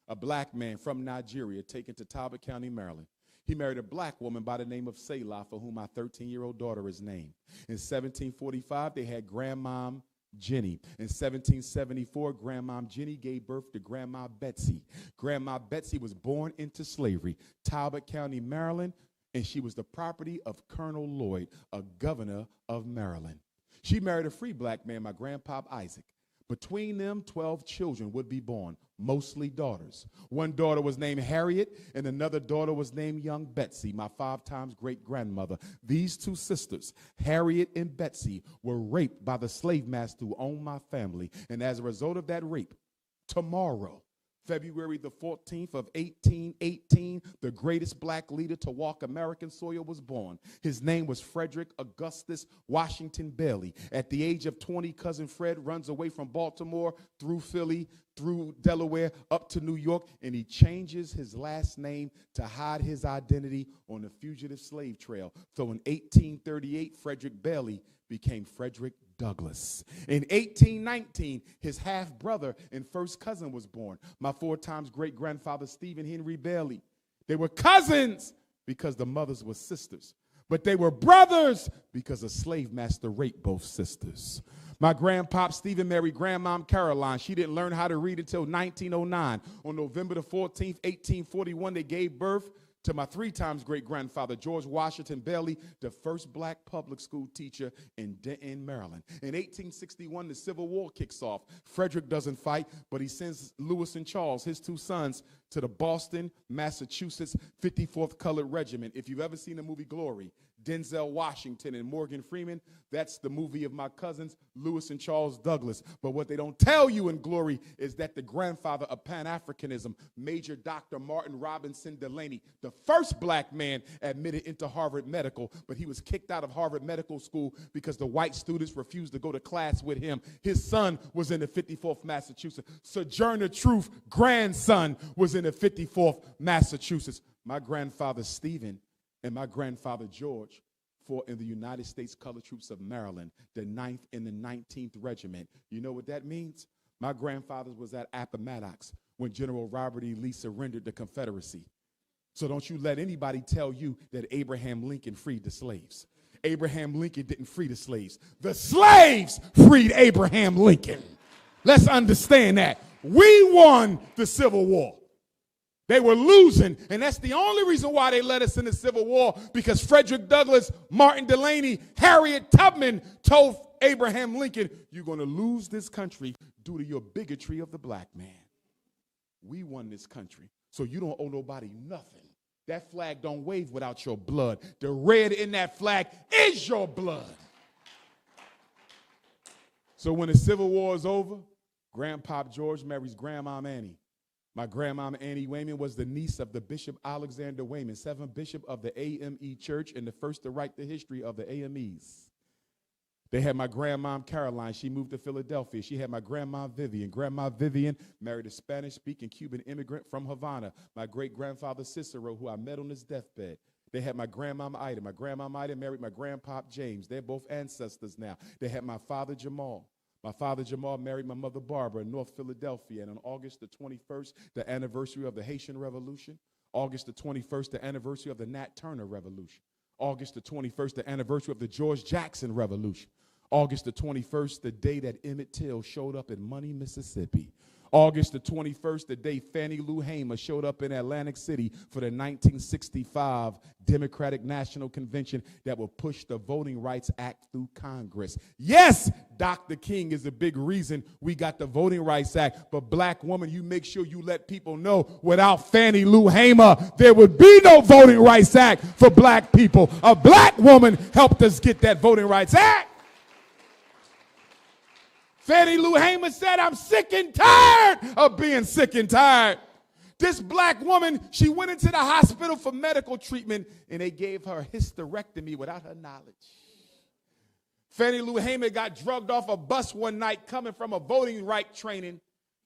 A black man from Nigeria taken to Talbot County, Maryland. He married a black woman by the name of Selah, for whom my 13-year-old daughter is named. In 1745, they had Grandmom Jenny. In 1774, Grandmom Jenny gave birth to Grandma Betsy. Grandma Betsy was born into slavery, Talbot County, Maryland, and she was the property of Colonel Lloyd, a governor of Maryland. She married a free black man, my grandpa Isaac. Between them, 12 children would be born, mostly daughters. One daughter was named Harriet, and another daughter was named Young Betsy, my 5 times great-grandmother. These two sisters, Harriet and Betsy, were raped by the slave master who owned my family. And as a result of that rape, tomorrow, February the 14th of 1818, the greatest black leader to walk American soil was born. His name was Frederick Augustus Washington Bailey. At the age of 20, Cousin Fred runs away from Baltimore, through Philly, through Delaware, up to New York, and he changes his last name to hide his identity on the fugitive slave trail. So in 1838, Frederick Bailey became Frederick Douglass. In 1819, his half-brother and first cousin was born, my 4 times great-grandfather Stephen Henry Bailey. They were cousins because the mothers were sisters, but they were brothers because a slave master raped both sisters. My grandpop Stephen married Grandmom Caroline. She didn't learn how to read until 1909. On November the 14th, 1841, they gave birth to my 3 times great-grandfather, George Washington Bailey, the first black public school teacher in Denton, Maryland. In 1861, the Civil War kicks off. Frederick doesn't fight, but he sends Lewis and Charles, his 2 sons, to the Boston, Massachusetts 54th Colored Regiment. If you've ever seen the movie Glory, Denzel Washington and Morgan Freeman, that's the movie of my cousins, Lewis and Charles Douglas. But what they don't tell you in Glory is that the grandfather of Pan-Africanism, Major Dr. Martin Robinson Delaney, the first black man admitted into Harvard Medical, but he was kicked out of Harvard Medical School because the white students refused to go to class with him. His son was in the 54th Massachusetts. Sojourner Truth, grandson, was in the 54th Massachusetts. My grandfather Stephen and my grandfather George fought in the United States Colored Troops of Maryland, the 9th and the 19th Regiment. You know what that means? My grandfather was at Appomattox when General Robert E. Lee surrendered the Confederacy. So don't you let anybody tell you that Abraham Lincoln freed the slaves. Abraham Lincoln didn't free the slaves. The slaves freed Abraham Lincoln. Let's understand that. We won the Civil War. They were losing, and that's the only reason why they led us in the Civil War, because Frederick Douglass, Martin Delaney, Harriet Tubman told Abraham Lincoln, you're going to lose this country due to your bigotry of the black man. We won this country, so you don't owe nobody nothing. That flag don't wave without your blood. The red in that flag is your blood. So when the Civil War is over, Grandpop George marries Grandmom Annie. My grandmama Annie Wayman was the niece of the Bishop Alexander Wayman, 7th Bishop of the AME Church and the first to write the history of the AMEs. They had my grandmom Caroline. She moved to Philadelphia. She had my grandma Vivian. Grandma Vivian married a Spanish-speaking Cuban immigrant from Havana. My great-grandfather Cicero, who I met on his deathbed. They had my grandmama Ida. My grandmama Ida married my grandpop James. They're both ancestors now. They had my father Jamal. My father Jamal married my mother Barbara in North Philadelphia, and on August the 21st, the anniversary of the Haitian Revolution, August the 21st, the anniversary of the Nat Turner Revolution, August the 21st, the anniversary of the George Jackson Revolution, August the 21st, the day that Emmett Till showed up in Money, Mississippi, August the 21st, the day Fannie Lou Hamer showed up in Atlantic City for the 1965 Democratic National Convention that will push the Voting Rights Act through Congress. Yes, Dr. King is a big reason we got the Voting Rights Act, but black woman, you make sure you let people know without Fannie Lou Hamer, there would be no Voting Rights Act for black people. A black woman helped us get that Voting Rights Act. Fannie Lou Hamer said, I'm sick and tired of being sick and tired. This black woman, she went into the hospital for medical treatment, and they gave her a hysterectomy without her knowledge. Fannie Lou Hamer got drugged off a bus one night coming from a voting right training,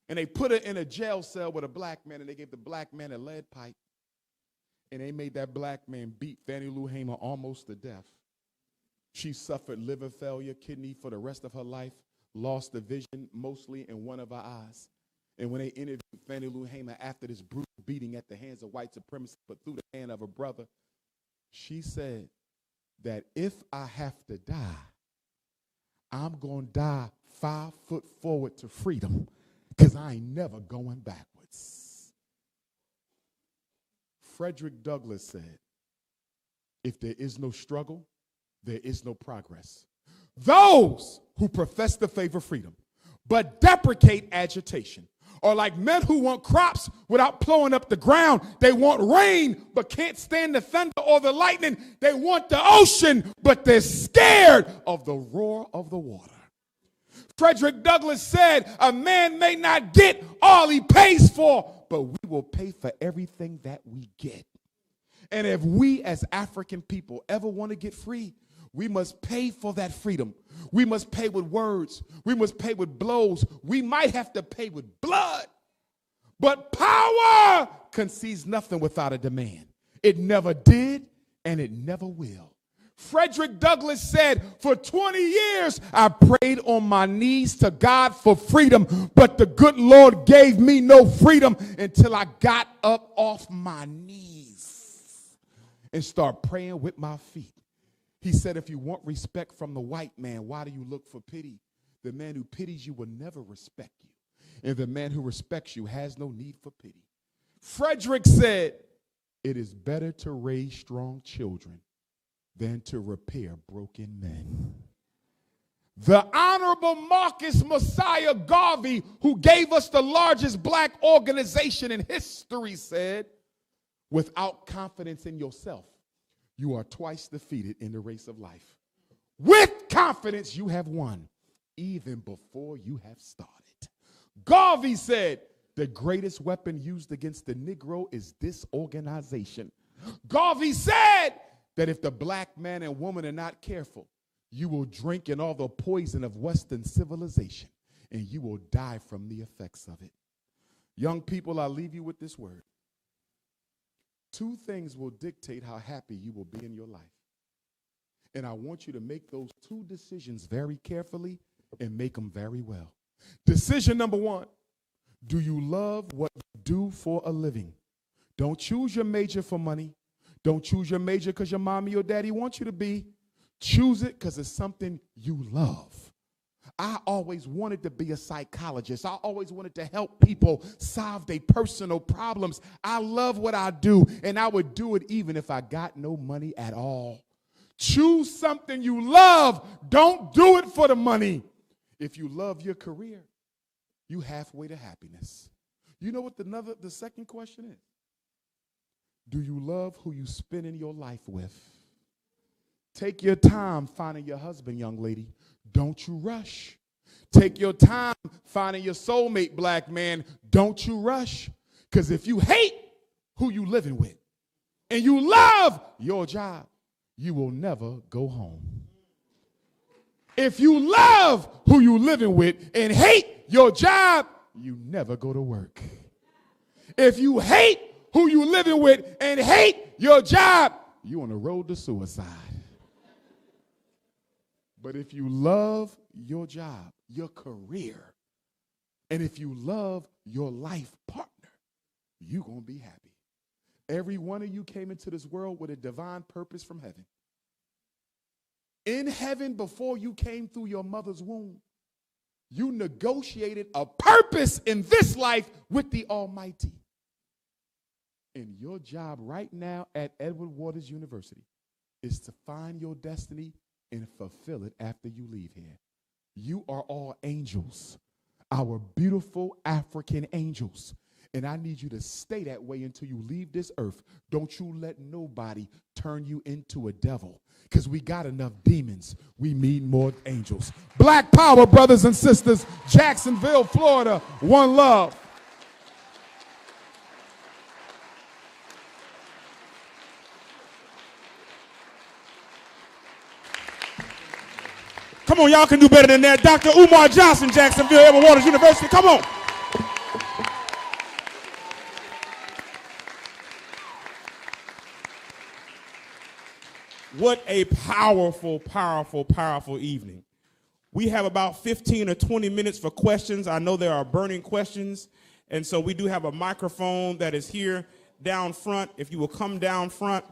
and they put her in a jail cell with a black man, and they gave the black man a lead pipe, and they made that black man beat Fannie Lou Hamer almost to death. She suffered liver failure, kidney for the rest of her life, lost the vision mostly in one of her eyes. And when they interviewed Fannie Lou Hamer after this brutal beating at the hands of white supremacy, but through the hand of her brother, she said that if I have to die, I'm going to die 5 foot forward to freedom, because I ain't never going backwards. Frederick Douglass said, if there is no struggle, there is no progress. Those who profess to favor freedom but deprecate agitation are like men who want crops without plowing up the ground. They want rain but can't stand the thunder or the lightning. They want the ocean but they're scared of the roar of the water. Frederick Douglass said, a man may not get all he pays for, but we will pay for everything that we get. And if we as African people ever want to get free, we must pay for that freedom. We must pay with words. We must pay with blows. We might have to pay with blood. But power concedes nothing without a demand. It never did, and it never will. Frederick Douglass said, for 20 years, I prayed on my knees to God for freedom, but the good Lord gave me no freedom until I got up off my knees and started praying with my feet. He said, if you want respect from the white man, why do you look for pity? The man who pities you will never respect you. And the man who respects you has no need for pity. Frederick said, it is better to raise strong children than to repair broken men. The Honorable Marcus Messiah Garvey, who gave us the largest black organization in history, said, without confidence in yourself, you are twice defeated in the race of life. With confidence, you have won, even before you have started. Garvey said, the greatest weapon used against the Negro is disorganization. Garvey said that if the black man and woman are not careful, you will drink in all the poison of Western civilization, and you will die from the effects of it. Young people, I leave you with this word. 2 things will dictate how happy you will be in your life. And I want you to make those 2 decisions very carefully and make them very well. Decision number 1, do you love what you do for a living? Don't choose your major for money. Don't choose your major because your mommy or daddy wants you to be. Choose it because it's something you love. I always wanted to be a psychologist. I always wanted to help people solve their personal problems. I love what I do, and I would do it even if I got no money at all. Choose something you love. Don't do it for the money. If you love your career, you halfway to happiness. You know what the second question is? Do you love who you spend in your life with? Take your time finding your husband, young lady. Don't you rush. Take your time finding your soulmate, black man. Don't you rush. Because if you hate who you living with and you love your job, you will never go home. If you love who you living with and hate your job, you never go to work. If you hate who you living with and hate your job, you on the road to suicide. But if you love your job, your career, and if you love your life partner, you're going to be happy. Every one of you came into this world with a divine purpose from heaven. In heaven, before you came through your mother's womb, you negotiated a purpose in this life with the Almighty. And your job right now at Edward Waters University is to find your destiny and fulfill it after you leave here. You are all angels, our beautiful African angels. And I need you to stay that way until you leave this earth. Don't you let nobody turn you into a devil, because we got enough demons. We need more angels. Black power, brothers and sisters. Jacksonville, Florida. One love. Come on, y'all can do better than that. Dr. Umar Johnson, Jacksonville, Edward Waters University. Come on. What a powerful, powerful, powerful evening. We have about 15 or 20 minutes for questions. I know there are burning questions, and so we do have a microphone that is here down front. If you will come down front,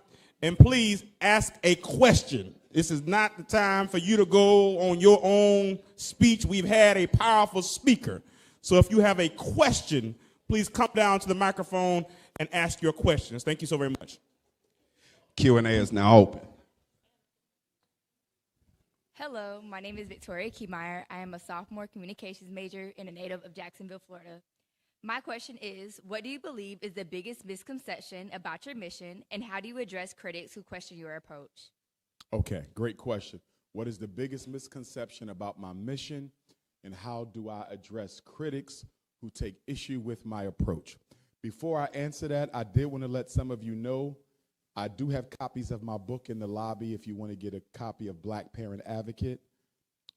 and please ask a question. This is not the time for you to go on your own speech. We've had a powerful speaker. So if you have a question, please come down to the microphone and ask your questions. Thank you so very much. Q&A is now open. Hello, my name is Victoria Keymeyer. I am a sophomore communications major and a native of Jacksonville, Florida. My question is, what do you believe is the biggest misconception about your mission, and how do you address critics who question your approach? Okay, great question. What is the biggest misconception about my mission, and how do I address critics who take issue with my approach? Before I answer that, I did want to let some of you know I do have copies of my book in the lobby if you want to get a copy of Black Parent Advocate.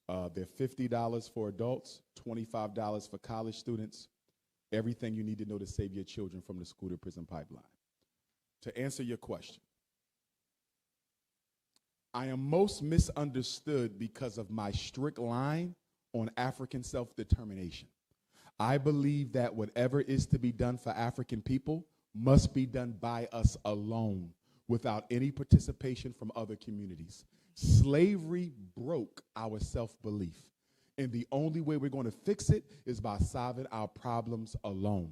They're $50 for adults, $25 for college students. Everything you need to know to save your children from the school to prison pipeline. To answer your question, I am most misunderstood because of my strict line on African self-determination. I believe that whatever is to be done for African people must be done by us alone, without any participation from other communities. Slavery broke our self-belief, and the only way we're going to fix it is by solving our problems alone.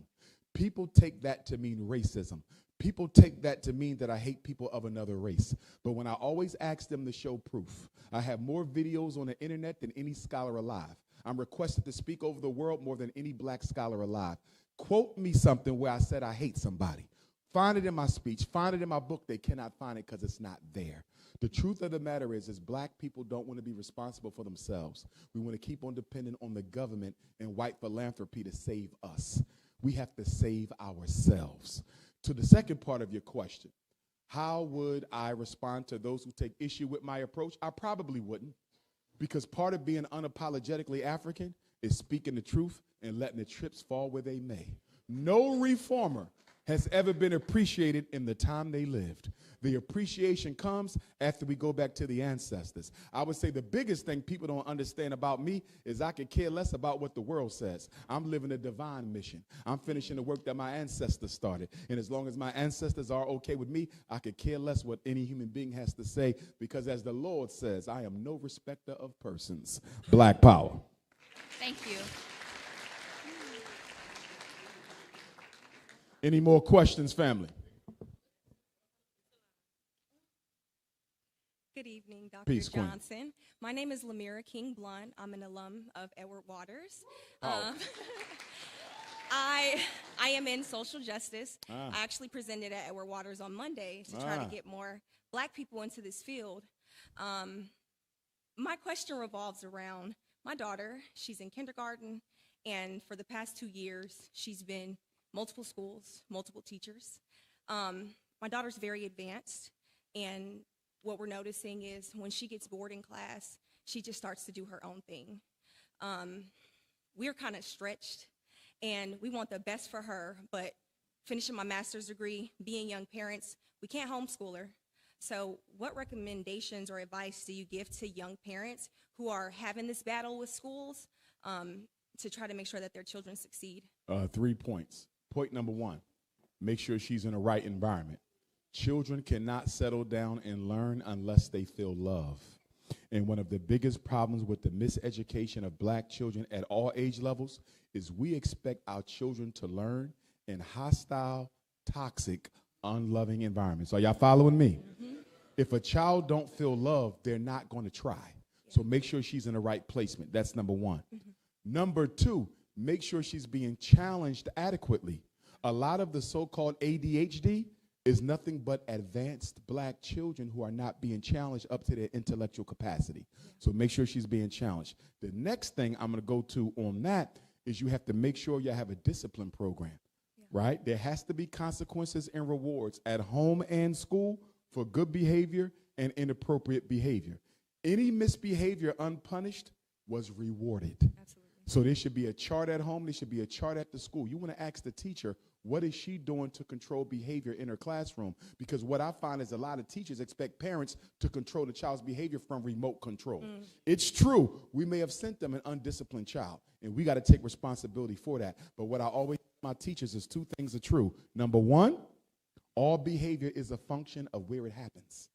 People take that to mean racism. People take that to mean that I hate people of another race. But when I always ask them to show proof, I have more videos on the internet than any scholar alive. I'm requested to speak over the world more than any black scholar alive. Quote me something where I said I hate somebody. Find it in my speech. Find it in my book. They cannot find it because it's not there. The truth of the matter is black people don't want to be responsible for themselves. We want to keep on depending on the government and white philanthropy to save us. We have to save ourselves. To the second part of your question, how would I respond to those who take issue with my approach? I probably wouldn't, because part of being unapologetically African is speaking the truth and letting the chips fall where they may. No reformer has ever been appreciated in the time they lived. The appreciation comes after we go back to the ancestors. I would say the biggest thing people don't understand about me is I could care less about what the world says. I'm living a divine mission. I'm finishing the work that my ancestors started. And as long as my ancestors are okay with me, I could care less what any human being has to say, because as the Lord says, I am no respecter of persons. Black power. Thank you. Any more questions, family? Good evening, Dr. Peace, Queen. Johnson. My name is Lamira King Blunt. I'm an alum of Edward Waters. Oh. I am in social justice. Ah. I actually presented at Edward Waters on Monday to try to get more black people into this field. My question revolves around my daughter. She's in kindergarten, and for the past 2 years, she's been multiple schools, multiple teachers. My daughter's very advanced, and what we're noticing is when she gets bored in class, she just starts to do her own thing. We're kind of stretched, and we want the best for her, but finishing my master's degree, being young parents, we can't homeschool her. So what recommendations or advice do you give to young parents who are having this battle with schools to try to make sure that their children succeed? 3 points. Point number 1, make sure she's in the right environment. Children cannot settle down and learn unless they feel love. And one of the biggest problems with the miseducation of black children at all age levels is we expect our children to learn in hostile, toxic, unloving environments. Are y'all following me? Mm-hmm. If a child don't feel love, they're not going to try. Yeah. So make sure she's in the right placement. That's number 1. Mm-hmm. Number 2, make sure she's being challenged adequately. A lot of the so-called ADHD is nothing but advanced black children who are not being challenged up to their intellectual capacity. Yeah. So make sure she's being challenged. The next thing I'm going to go to on that is you have to make sure you have a discipline program, right? There has to be consequences and rewards at home and school for good behavior and inappropriate behavior. Any misbehavior unpunished was rewarded. Absolutely. So there should be a chart at home. There should be a chart at the school. You want to ask the teacher, what is she doing to control behavior in her classroom? Because what I find is a lot of teachers expect parents to control the child's behavior from remote control. It's true. We may have sent them an undisciplined child, and we got to take responsibility for that. But what I always tell my teachers is 2 things are true. Number 1, all behavior is a function of where it happens.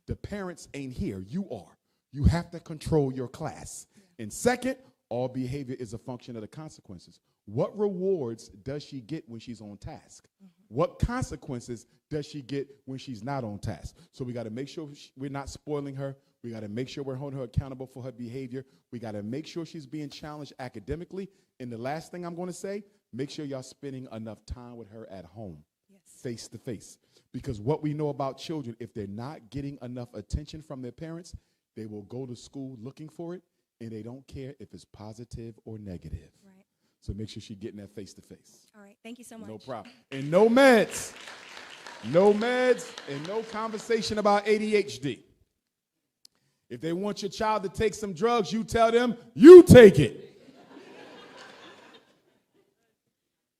The parents ain't here. You are. You have to control your class. And second, all behavior is a function of the consequences. What rewards does she get when she's on task? What consequences does she get when she's not on task? So we got to make sure we're not spoiling her. We got to make sure we're holding her accountable for her behavior. We got to make sure she's being challenged academically. And the last thing I'm going to say, make sure y'all spending enough time with her at home, face to face. Because what we know about children, if they're not getting enough attention from their parents, they will go to school looking for it, and they don't care if it's positive or negative. Right. So make sure she's getting that face-to-face. All right. Thank you so much. No problem. And no meds. No meds and no conversation about ADHD. If they want your child to take some drugs, you tell them, you take it.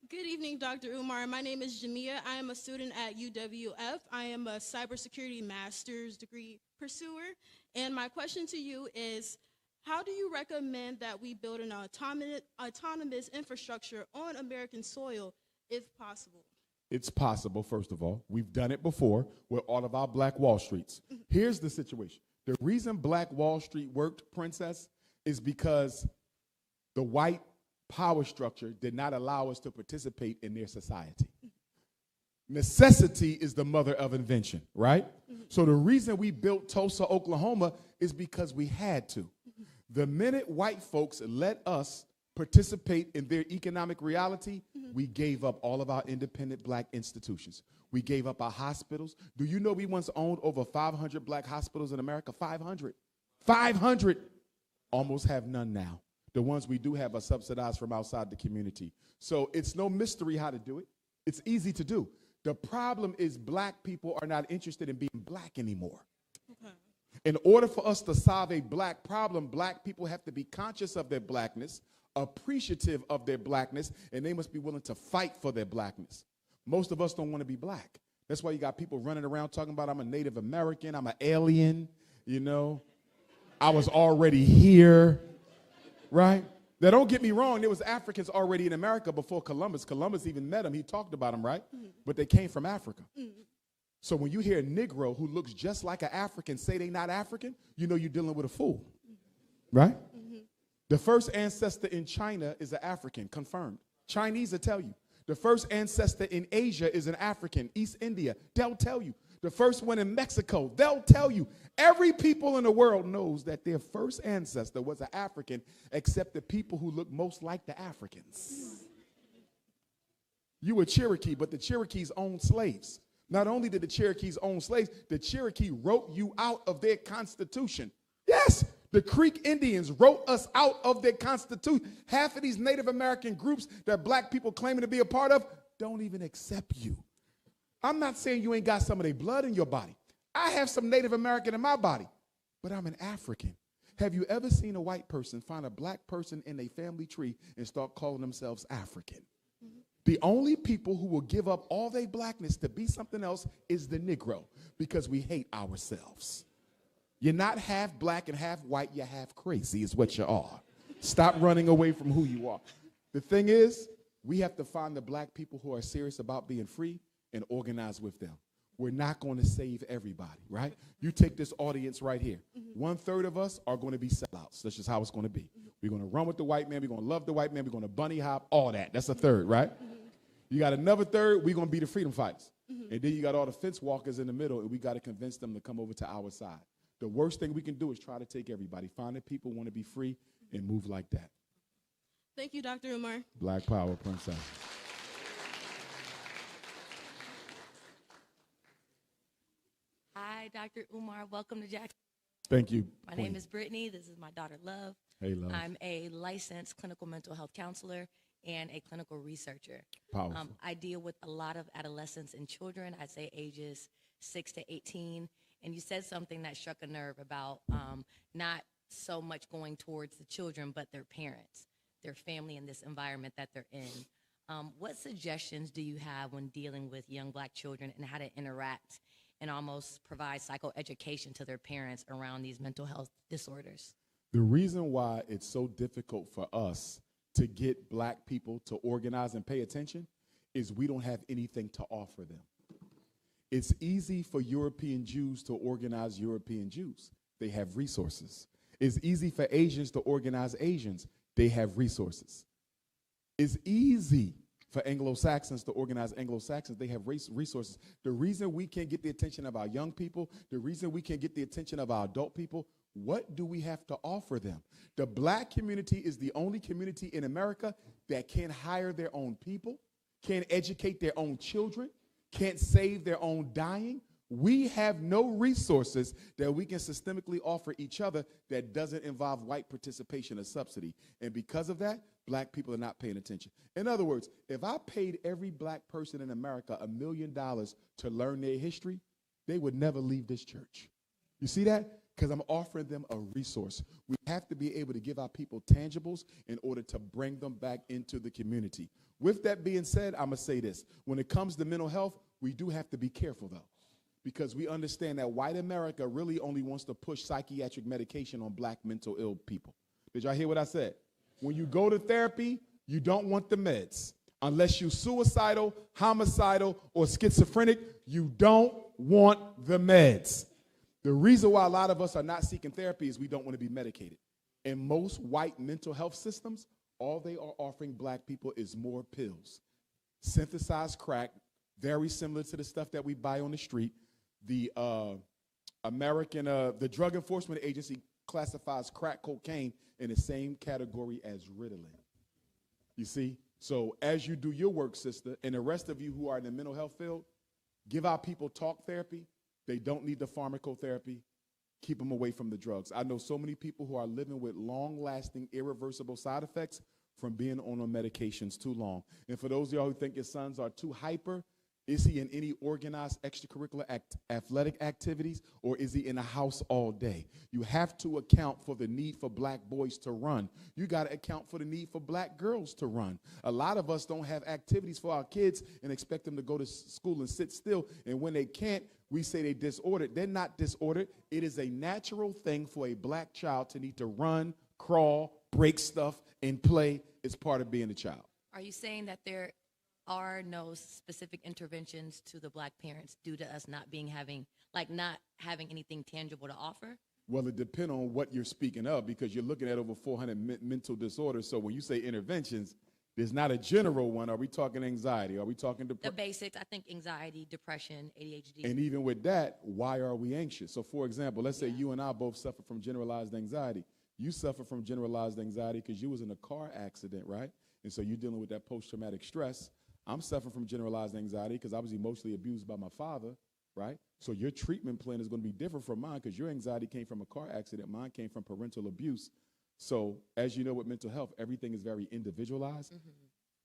Good evening, Dr. Umar. My name is Jamia. I am a student at UWF. I am a cybersecurity master's degree pursuer. And my question to you is, how do you recommend that we build an autonomous infrastructure on American soil, if possible? It's possible, first of all. We've done it before with all of our Black Wall Streets. Here's the situation. The reason Black Wall Street worked, Princess, is because the white power structure did not allow us to participate in their society. Necessity is the mother of invention, right? So the reason we built Tulsa, Oklahoma is because we had to. The minute white folks let us participate in their economic reality, we gave up all of our independent black institutions. We gave up our hospitals. Do you know we once owned over 500 black hospitals in America? 500. 500. Almost have none now. The ones we do have are subsidized from outside the community. So it's no mystery how to do it. It's easy to do. The problem is black people are not interested in being black anymore. Okay. In order for us to solve a black problem, black people have to be conscious of their blackness, appreciative of their blackness, and they must be willing to fight for their blackness. Most of us don't want to be black. That's why you got people running around talking about I'm a Native American, I'm an alien, you know. I was already here, right? Now, don't get me wrong, there was Africans already in America before Columbus. Columbus even met them. He talked about them, right? But they came from Africa. So when you hear a Negro who looks just like an African say they not African, you know you're dealing with a fool, right? The first ancestor in China is an African, confirmed. Chinese will tell you. The first ancestor in Asia is an African, East India. They'll tell you. The first one in Mexico, they'll tell you. Every people in the world knows that their first ancestor was an African, except the people who look most like the Africans. You were Cherokee, but the Cherokees owned slaves. Not only did the Cherokees own slaves, the Cherokee wrote you out of their constitution. Yes, the Creek Indians wrote us out of their constitution. Half of these Native American groups that black people claiming to be a part of don't even accept you. I'm not saying you ain't got some of their blood in your body. I have some Native American in my body, but I'm an African. Have you ever seen a white person find a black person in a family tree and start calling themselves African? The only people who will give up all their blackness to be something else is the Negro, because we hate ourselves. You're not half black and half white, you're half crazy is what you are. Stop running away from who you are. The thing is, we have to find the black people who are serious about being free and organize with them. We're not going to save everybody, right? You take this audience right here. 1/3 of us are going to be sellouts. That's just how it's going to be. We're going to run with the white man. We're going to love the white man. We're going to bunny hop, all that. That's a third, right? You got another third, we're going to be the freedom fighters. And then you got all the fence walkers in the middle, and we got to convince them to come over to our side. The worst thing we can do is try to take everybody. Find the people who want to be free and move like that. Thank you, Dr. Umar. Black power, princess. Hi, Dr. Umar. Welcome to Jackson. Thank you. My name is Brittany. This is my daughter, Love. Hey, Love. I'm a licensed clinical mental health counselor and a clinical researcher. Powerful. I deal with a lot of adolescents and children, I'd say ages 6 to 18. And you said something that struck a nerve about not so much going towards the children, but their parents, their family, and this environment that they're in. What suggestions do you have when dealing with young black children and how to interact and almost provide psychoeducation to their parents around these mental health disorders? The reason why it's so difficult for us to get black people to organize and pay attention is we don't have anything to offer them. It's easy for European Jews to organize European Jews. They have resources. It's easy for Asians to organize Asians. They have resources. It's easy for Anglo-Saxons to organize Anglo-Saxons. They have resources. The reason we can't get the attention of our young people, the reason we can't get the attention of our adult people, what do we have to offer them? The black community is the only community in America that can't hire their own people, can't educate their own children, can't save their own dying. We have no resources that we can systemically offer each other that doesn't involve white participation or subsidy. And because of that, black people are not paying attention. In other words, if I paid every black person in America $1 million to learn their history, they would never leave this church. You see that? Because I'm offering them a resource. We have to be able to give our people tangibles in order to bring them back into the community. With that being said, I'm going to say this. When it comes to mental health, we do have to be careful, though, because we understand that white America really only wants to push psychiatric medication on black mental ill people. Did y'all hear what I said? When you go to therapy, you don't want the meds. Unless you're suicidal, homicidal, or schizophrenic, you don't want the meds. The reason why a lot of us are not seeking therapy is we don't want to be medicated. In most white mental health systems, all they are offering black people is more pills. Synthesized crack, very similar to the stuff that we buy on the street. The the Drug Enforcement Agency classifies crack cocaine in the same category as Ritalin. You see? So as you do your work, sister, and the rest of you who are in the mental health field, give our people talk therapy. They don't need the pharmacotherapy. Keep them away from the drugs. I know so many people who are living with long-lasting, irreversible side effects from being on medications too long. And for those of y'all who think your sons are too hyper, is he in any organized extracurricular athletic activities, or is he in a house all day? You have to account for the need for black boys to run. You got to account for the need for black girls to run. A lot of us don't have activities for our kids and expect them to go to school and sit still, and when they can't, we say they're disordered. They're not disordered. It is a natural thing for a black child to need to run, crawl, break stuff, and play. It's part of being a child. Are you saying that there are no specific interventions to the black parents due to us not having anything tangible to offer? Well, it depends on what you're speaking of, because you're looking at over 400 mental disorders. So when you say interventions, there's not a general one. Are we talking anxiety? Are we talking depression? The basics, I think anxiety, depression, ADHD. And even with that, why are we anxious? So for example, let's say you and I both suffer from generalized anxiety. You suffer from generalized anxiety because you was in a car accident, right? And so you're dealing with that post-traumatic stress. I'm suffering from generalized anxiety because I was emotionally abused by my father, right? So your treatment plan is going to be different from mine because your anxiety came from a car accident. Mine came from parental abuse. So as you know, with mental health, everything is very individualized. Mm-hmm.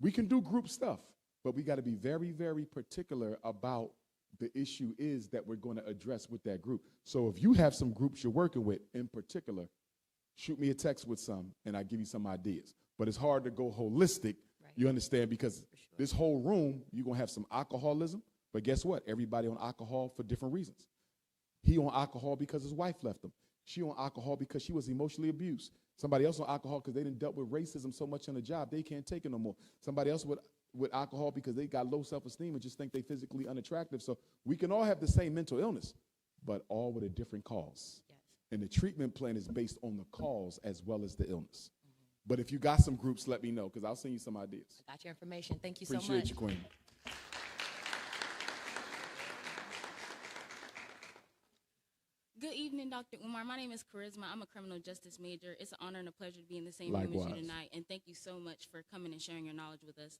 We can do group stuff, but we got to be very, very particular about the issue is that we're going to address with that group. So if you have some groups you're working with in particular, shoot me a text with some, and I'll give you some ideas. But it's hard to go holistic You understand? Because this whole room, you're going to have some alcoholism, but guess what? Everybody on alcohol for different reasons. He on alcohol because his wife left him. She on alcohol because she was emotionally abused. Somebody else on alcohol because they didn't dealt with racism so much on the job, they can't take it no more. Somebody else with alcohol because they got low self-esteem and just think they physically unattractive. So we can all have the same mental illness, but all with a different cause. Yes. And the treatment plan is based on the cause as well as the illness. But if you got some groups, let me know, because I'll send you some ideas. I got your information. Thank you so much. Appreciate you, Queen. Good evening, Dr. Umar. My name is Charisma. I'm a criminal justice major. It's an honor and a pleasure to be in the same room as Likewise. you tonight, and thank you so much for coming and sharing your knowledge with us.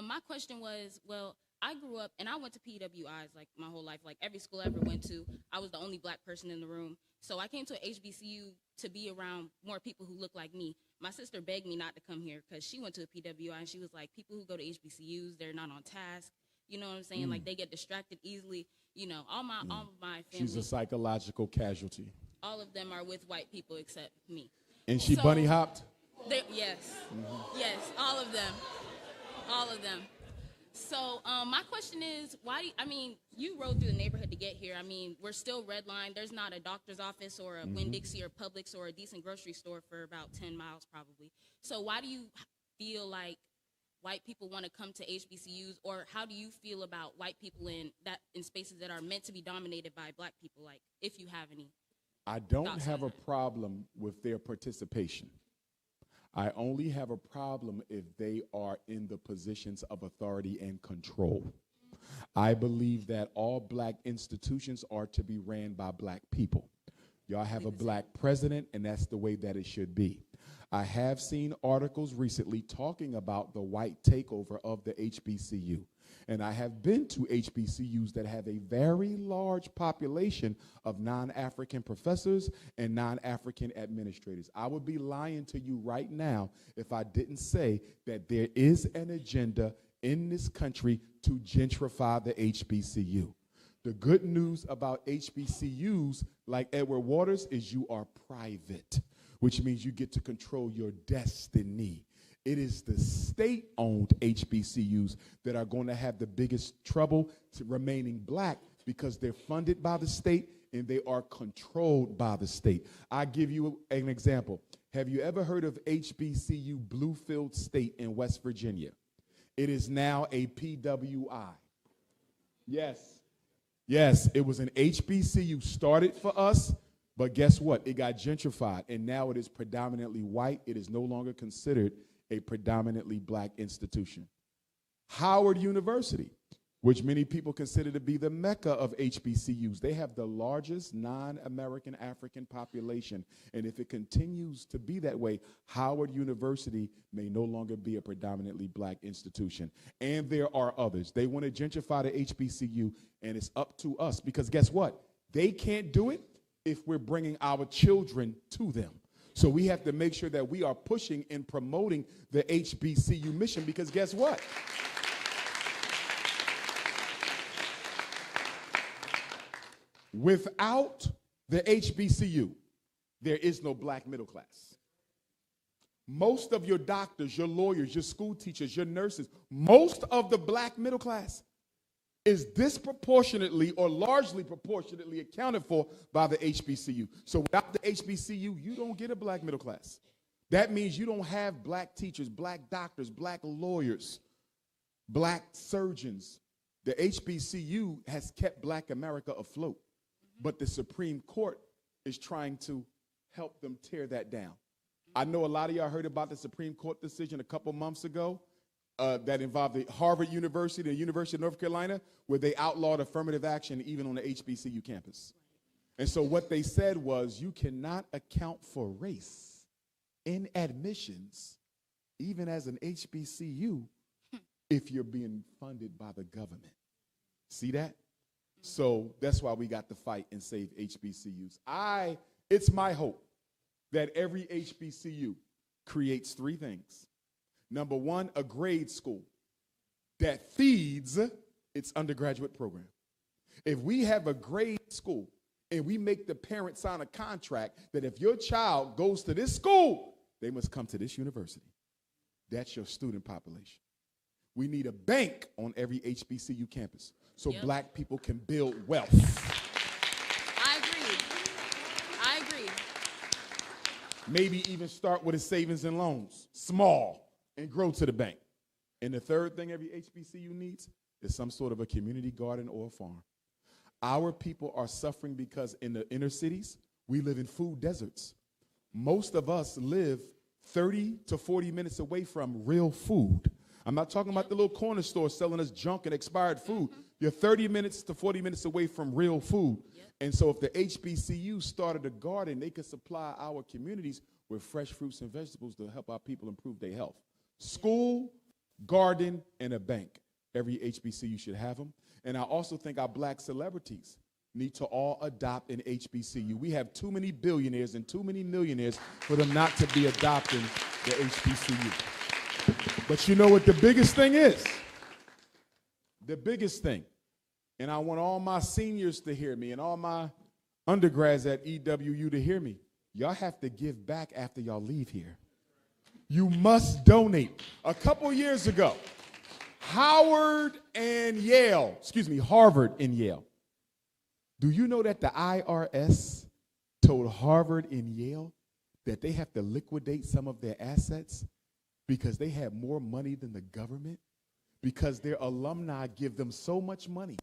My question was, well, I grew up, and I went to PWIs like my whole life. Like every school I ever went to, I was the only black person in the room. So I came to a HBCU to be around more people who look like me. My sister begged me not to come here because she went to a PWI, and she was like, people who go to HBCUs, they're not on task. You know what I'm saying? Like, they get distracted easily. You know, all my family. She's a psychological casualty. All of them are with white people except me. And she So- bunny hopped? Yes. Yes, all of them. All of them. So my question is, you rode through the neighborhood to get here. I mean, we're still redlined. There's not a doctor's office or a Winn-Dixie or Publix or a decent grocery store for about 10 miles probably. So why do you feel like white people want to come to HBCUs, or how do you feel about white people in spaces that are meant to be dominated by black people, like, if you have any? I don't thoughts have on a that? problem with their participation. I only have a problem if they are in the positions of authority and control. I believe that all black institutions are to be ran by black people. Y'all have a black president, and that's the way that it should be. I have seen articles recently talking about the white takeover of the HBCU. And I have been to HBCUs that have a very large population of non-African professors and non-African administrators. I would be lying to you right now if I didn't say that there is an agenda in this country to gentrify the HBCU. The good news about HBCUs, like Edward Waters, is you are private, which means you get to control your destiny. It is the state-owned HBCUs that are going to have the biggest trouble to remaining black because they're funded by the state and they are controlled by the state. I give you an example. Have you ever heard of HBCU Bluefield State in West Virginia? It is now a PWI. Yes. Yes, it was an HBCU started for us, but guess what? It got gentrified, and now it is predominantly white. It is no longer considered a predominantly black institution. Howard University, which many people consider to be the mecca of HBCUs, they have the largest non-American African population, and if it continues to be that way, Howard University may no longer be a predominantly black institution. And there are others. They want to gentrify the HBCU, and it's up to us, because guess what? They can't do it if we're bringing our children to them. So we have to make sure that we are pushing and promoting the HBCU mission, because guess what? Without the HBCU, there is no black middle class. Most of your doctors, your lawyers, your school teachers, your nurses, most of the black middle class is disproportionately or largely proportionately accounted for by the HBCU. So without the HBCU, you don't get a black middle class. That means you don't have black teachers, black doctors, black lawyers, black surgeons. The HBCU has kept black America afloat, but the Supreme Court is trying to help them tear that down. I know a lot of y'all heard about the Supreme Court decision a couple months ago that involved the Harvard University and the University of North Carolina, where they outlawed affirmative action even on the HBCU campus. And so what they said was, you cannot account for race in admissions, even as an HBCU, if you're being funded by the government. See that? So that's why we got to fight and save HBCUs. It's my hope that every HBCU creates three things. Number one, a grade school that feeds its undergraduate program. If we have a grade school and we make the parent sign a contract that if your child goes to this school, they must come to this university. That's your student population. We need a bank on every HBCU campus so black people can build wealth. I agree. I agree. Maybe even start with a savings and loans, small, and grow to the bank. And the third thing every HBCU needs is some sort of a community garden or a farm. Our people are suffering because in the inner cities, we live in food deserts. Most of us live 30 to 40 minutes away from real food. I'm not talking about the little corner store selling us junk and expired food. You're 30 minutes to 40 minutes away from real food. And so if the HBCU started a garden, they could supply our communities with fresh fruits and vegetables to help our people improve their health. School, garden, and a bank. Every HBCU should have them. And I also think our black celebrities need to all adopt an HBCU. We have too many billionaires and too many millionaires for them not to be adopting the HBCU. But you know what the biggest thing is? The biggest thing, and I want all my seniors to hear me and all my undergrads at EWU to hear me, y'all have to give back after y'all leave here. You must donate. A couple years ago, Harvard and Yale. Do you know that the IRS told Harvard and Yale that they have to liquidate some of their assets because they had more money than the government? Because their alumni give them so much money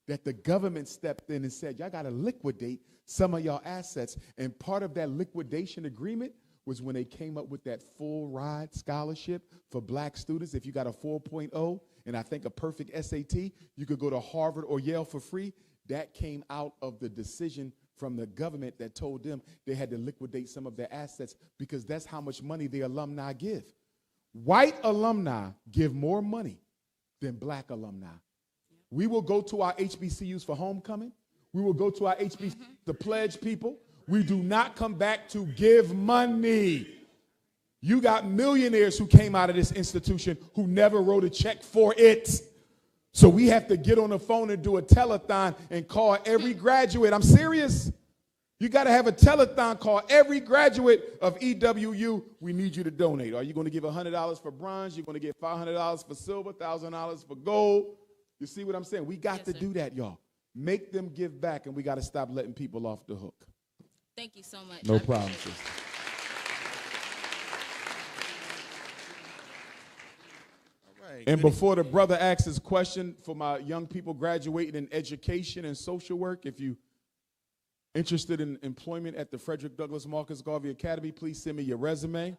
that the government stepped in and said, y'all got to liquidate some of y'all assets. And part of that liquidation agreement was when they came up with that full ride scholarship for black students. If you got a 4.0 and I think a perfect SAT, you could go to Harvard or Yale for free. That came out of the decision from the government that told them they had to liquidate some of their assets because that's how much money the alumni give. White alumni give more money than black alumni. We will go to our HBCUs for homecoming. We will go to our HBCUs to pledge people. We do not come back to give money. You got millionaires who came out of this institution who never wrote a check for it. So we have to get on the phone and do a telethon and call every graduate. I'm serious. You got to have a telethon, call every graduate of EWU. We need you to donate. Are you going to give $100 for bronze? You're going to get $500 for silver, $1,000 for gold. You see what I'm saying? We got to do that, y'all. Make them give back, and we got to stop letting people off the hook. Thank you so much. No problem, sister. And before the brother asks his question, for my young people graduating in education and social work, if you interested in employment at the Frederick Douglass Marcus Garvey Academy, please send me your resume.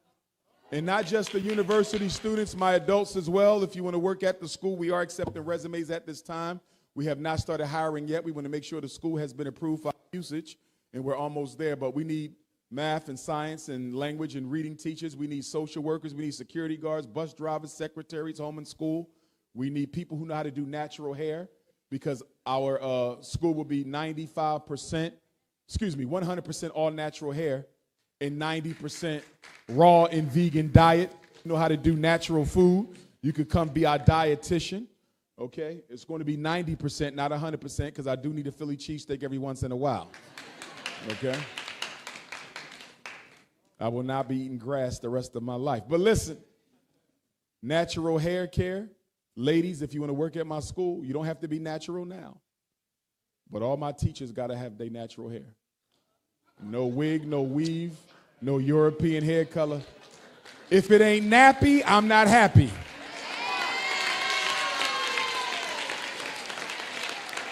And not just the university students, my adults as well. If you want to work at the school, we are accepting resumes at this time. We have not started hiring yet. We want to make sure the school has been approved for usage, and we're almost there. But we need math and science and language and reading teachers. We need social workers. We need security guards, bus drivers, secretaries, home and school. We need people who know how to do natural hair because our school will be 100% all natural hair and 90% raw and vegan diet. You know how to do natural food. You could come be our dietitian, okay? It's going to be 90%, not 100%, because I do need a Philly cheesesteak every once in a while, okay? I will not be eating grass the rest of my life. But listen, natural hair care, ladies, if you want to work at my school, you don't have to be natural now. But all my teachers got to have their natural hair. No wig, no weave, no European hair color. If it ain't nappy, I'm not happy.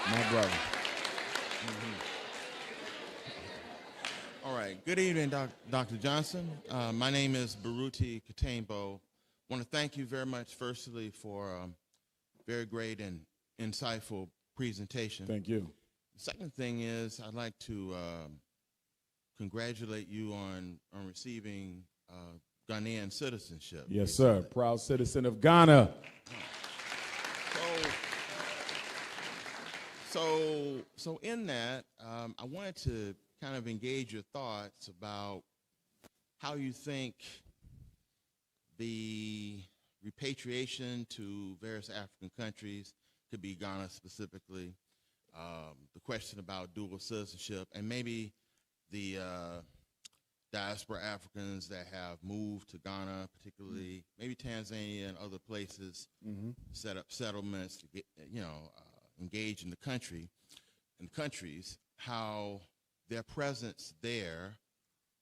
My brother. All right. Good evening, Dr. Johnson. My name is Baruti Katembo. I want to thank you very much, firstly, for a very great and insightful presentation. Thank you. The second thing is I'd like to congratulate you on receiving Ghanaian citizenship. Yes, sir. Proud citizen of Ghana. So in that, I wanted to kind of engage your thoughts about how you think the repatriation to various African countries, could be Ghana specifically, the question about dual citizenship, and maybe the diaspora Africans that have moved to Ghana, particularly, maybe maybe Tanzania and other places, set up settlements to get, engage in the countries, how their presence there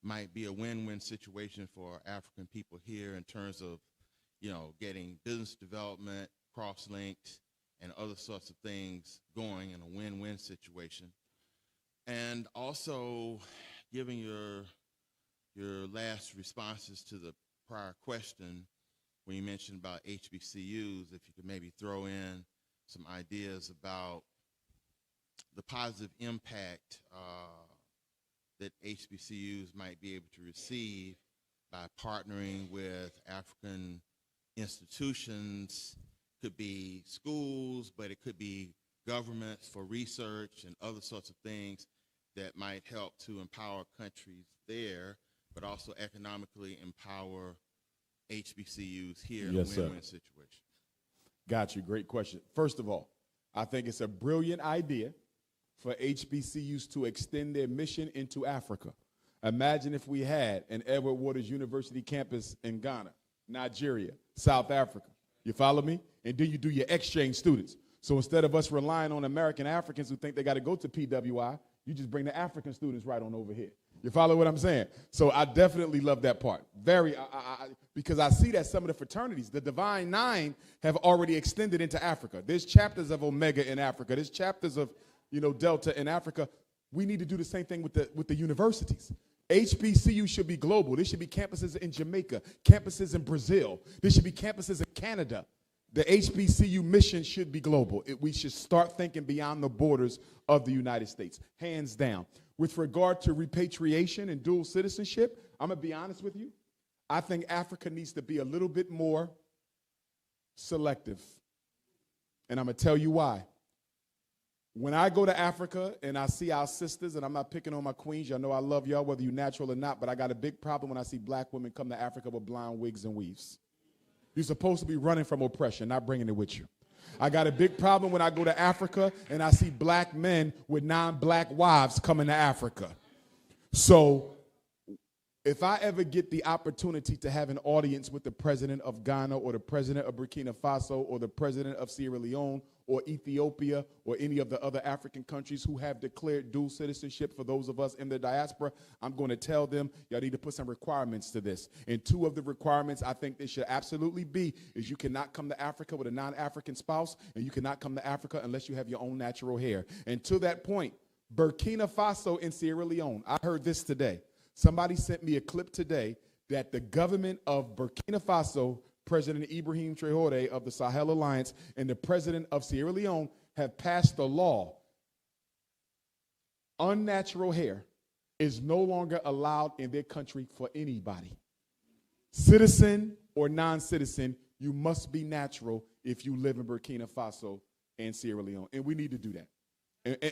might be a win-win situation for African people here in terms of, getting business development, cross-links, and other sorts of things going in a win-win situation. And also giving your last responses to the prior question when you mentioned about HBCUs, if you could maybe throw in some ideas about the positive impact that HBCUs might be able to receive by partnering with African institutions. Could be schools, but it could be governments for research and other sorts of things that might help to empower countries there, but also economically empower HBCUs here in a win-win situation. Got you. Great question. First of all, I think it's a brilliant idea for HBCUs to extend their mission into Africa. Imagine if we had an Edward Waters University campus in Ghana, Nigeria, South Africa. You follow me? And then you do your exchange students. So instead of us relying on American Africans who think they got to go to PWI, you just bring the African students right on over here. You follow what I'm saying? So I definitely love that part. Because I see that some of the fraternities, the Divine Nine, have already extended into Africa. There's chapters of Omega in Africa. There's chapters of, Delta in Africa. We need to do the same thing with the universities. HBCU should be global. There should be campuses in Jamaica, campuses in Brazil. There should be campuses in Canada. The HBCU mission should be global. We should start thinking beyond the borders of the United States, hands down. With regard to repatriation and dual citizenship, I'm going to be honest with you. I think Africa needs to be a little bit more selective. And I'm going to tell you why. When I go to Africa and I see our sisters, and I'm not picking on my queens, y'all know I love y'all whether you're natural or not, but I got a big problem when I see black women come to Africa with blonde wigs and weaves. You're supposed to be running from oppression, not bringing it with you. I got a big problem when I go to Africa and I see black men with non-black wives coming to Africa. So if I ever get the opportunity to have an audience with the president of Ghana or the president of Burkina Faso or the president of Sierra Leone or Ethiopia or any of the other African countries who have declared dual citizenship for those of us in the diaspora, I'm going to tell them, y'all need to put some requirements to this. And two of the requirements I think there should absolutely be is you cannot come to Africa with a non-African spouse, and you cannot come to Africa unless you have your own natural hair. And to that point, Burkina Faso and Sierra Leone, I heard this today. Somebody sent me a clip today that the government of Burkina Faso, President Ibrahim Traoré of the Sahel Alliance, and the president of Sierra Leone have passed a law. Unnatural hair is no longer allowed in their country for anybody. Citizen or non-citizen, you must be natural if you live in Burkina Faso and Sierra Leone. And we need to do that.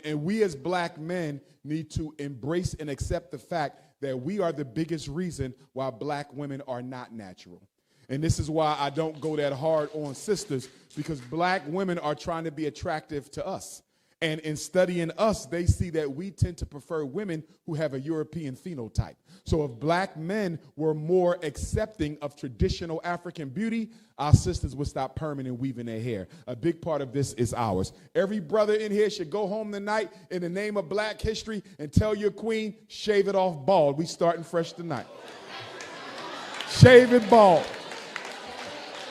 And we as black men need to embrace and accept the fact that we are the biggest reason why black women are not natural. And this is why I don't go that hard on sisters, because black women are trying to be attractive to us. And in studying us, they see that we tend to prefer women who have a European phenotype. So if black men were more accepting of traditional African beauty, our sisters would stop perming and weaving their hair. A big part of this is ours. Every brother in here should go home tonight in the name of black history and tell your queen, shave it off bald. We starting fresh tonight. Shave it bald.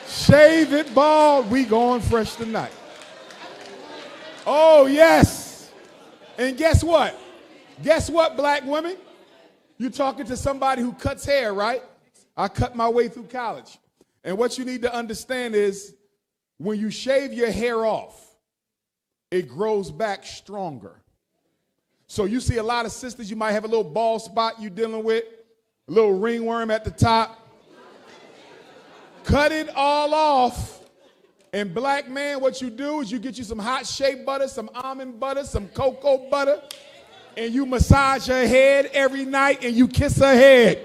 Shave it bald. We going fresh tonight. Oh, yes. And guess what? Guess what, black women? You're talking to somebody who cuts hair, right? I cut my way through college. And what you need to understand is when you shave your hair off, it grows back stronger. So you see a lot of sisters, you might have a little bald spot you're dealing with, a little ringworm at the top. Cut it all off. And black man, what you do is you get you some hot shea butter, some almond butter, some cocoa butter, and you massage her head every night and you kiss her head.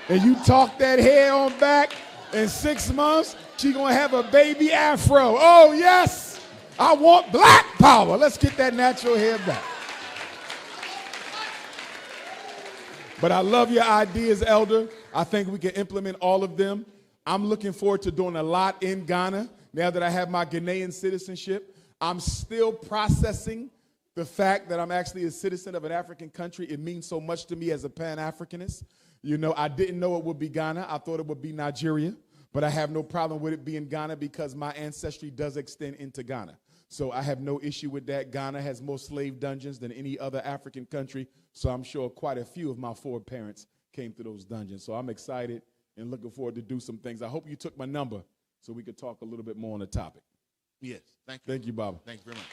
And you talk that hair on back. In 6 months, she gonna have a baby afro. Oh yes, I want black power. Let's get that natural hair back. But I love your ideas, Elder. I think we can implement all of them. I'm looking forward to doing a lot in Ghana now that I have my Ghanaian citizenship. I'm still processing the fact that I'm actually a citizen of an African country. It means so much to me as a Pan-Africanist. You know, I didn't know it would be Ghana. I thought it would be Nigeria, but I have no problem with it being Ghana because my ancestry does extend into Ghana. So I have no issue with that. Ghana has more slave dungeons than any other African country, so I'm sure quite a few of my foreparents came to those dungeons. So I'm excited and looking forward to do some things. I hope you took my number so we could talk a little bit more on the topic. Yes, thank you. Thank you, Baba. Thank you very much.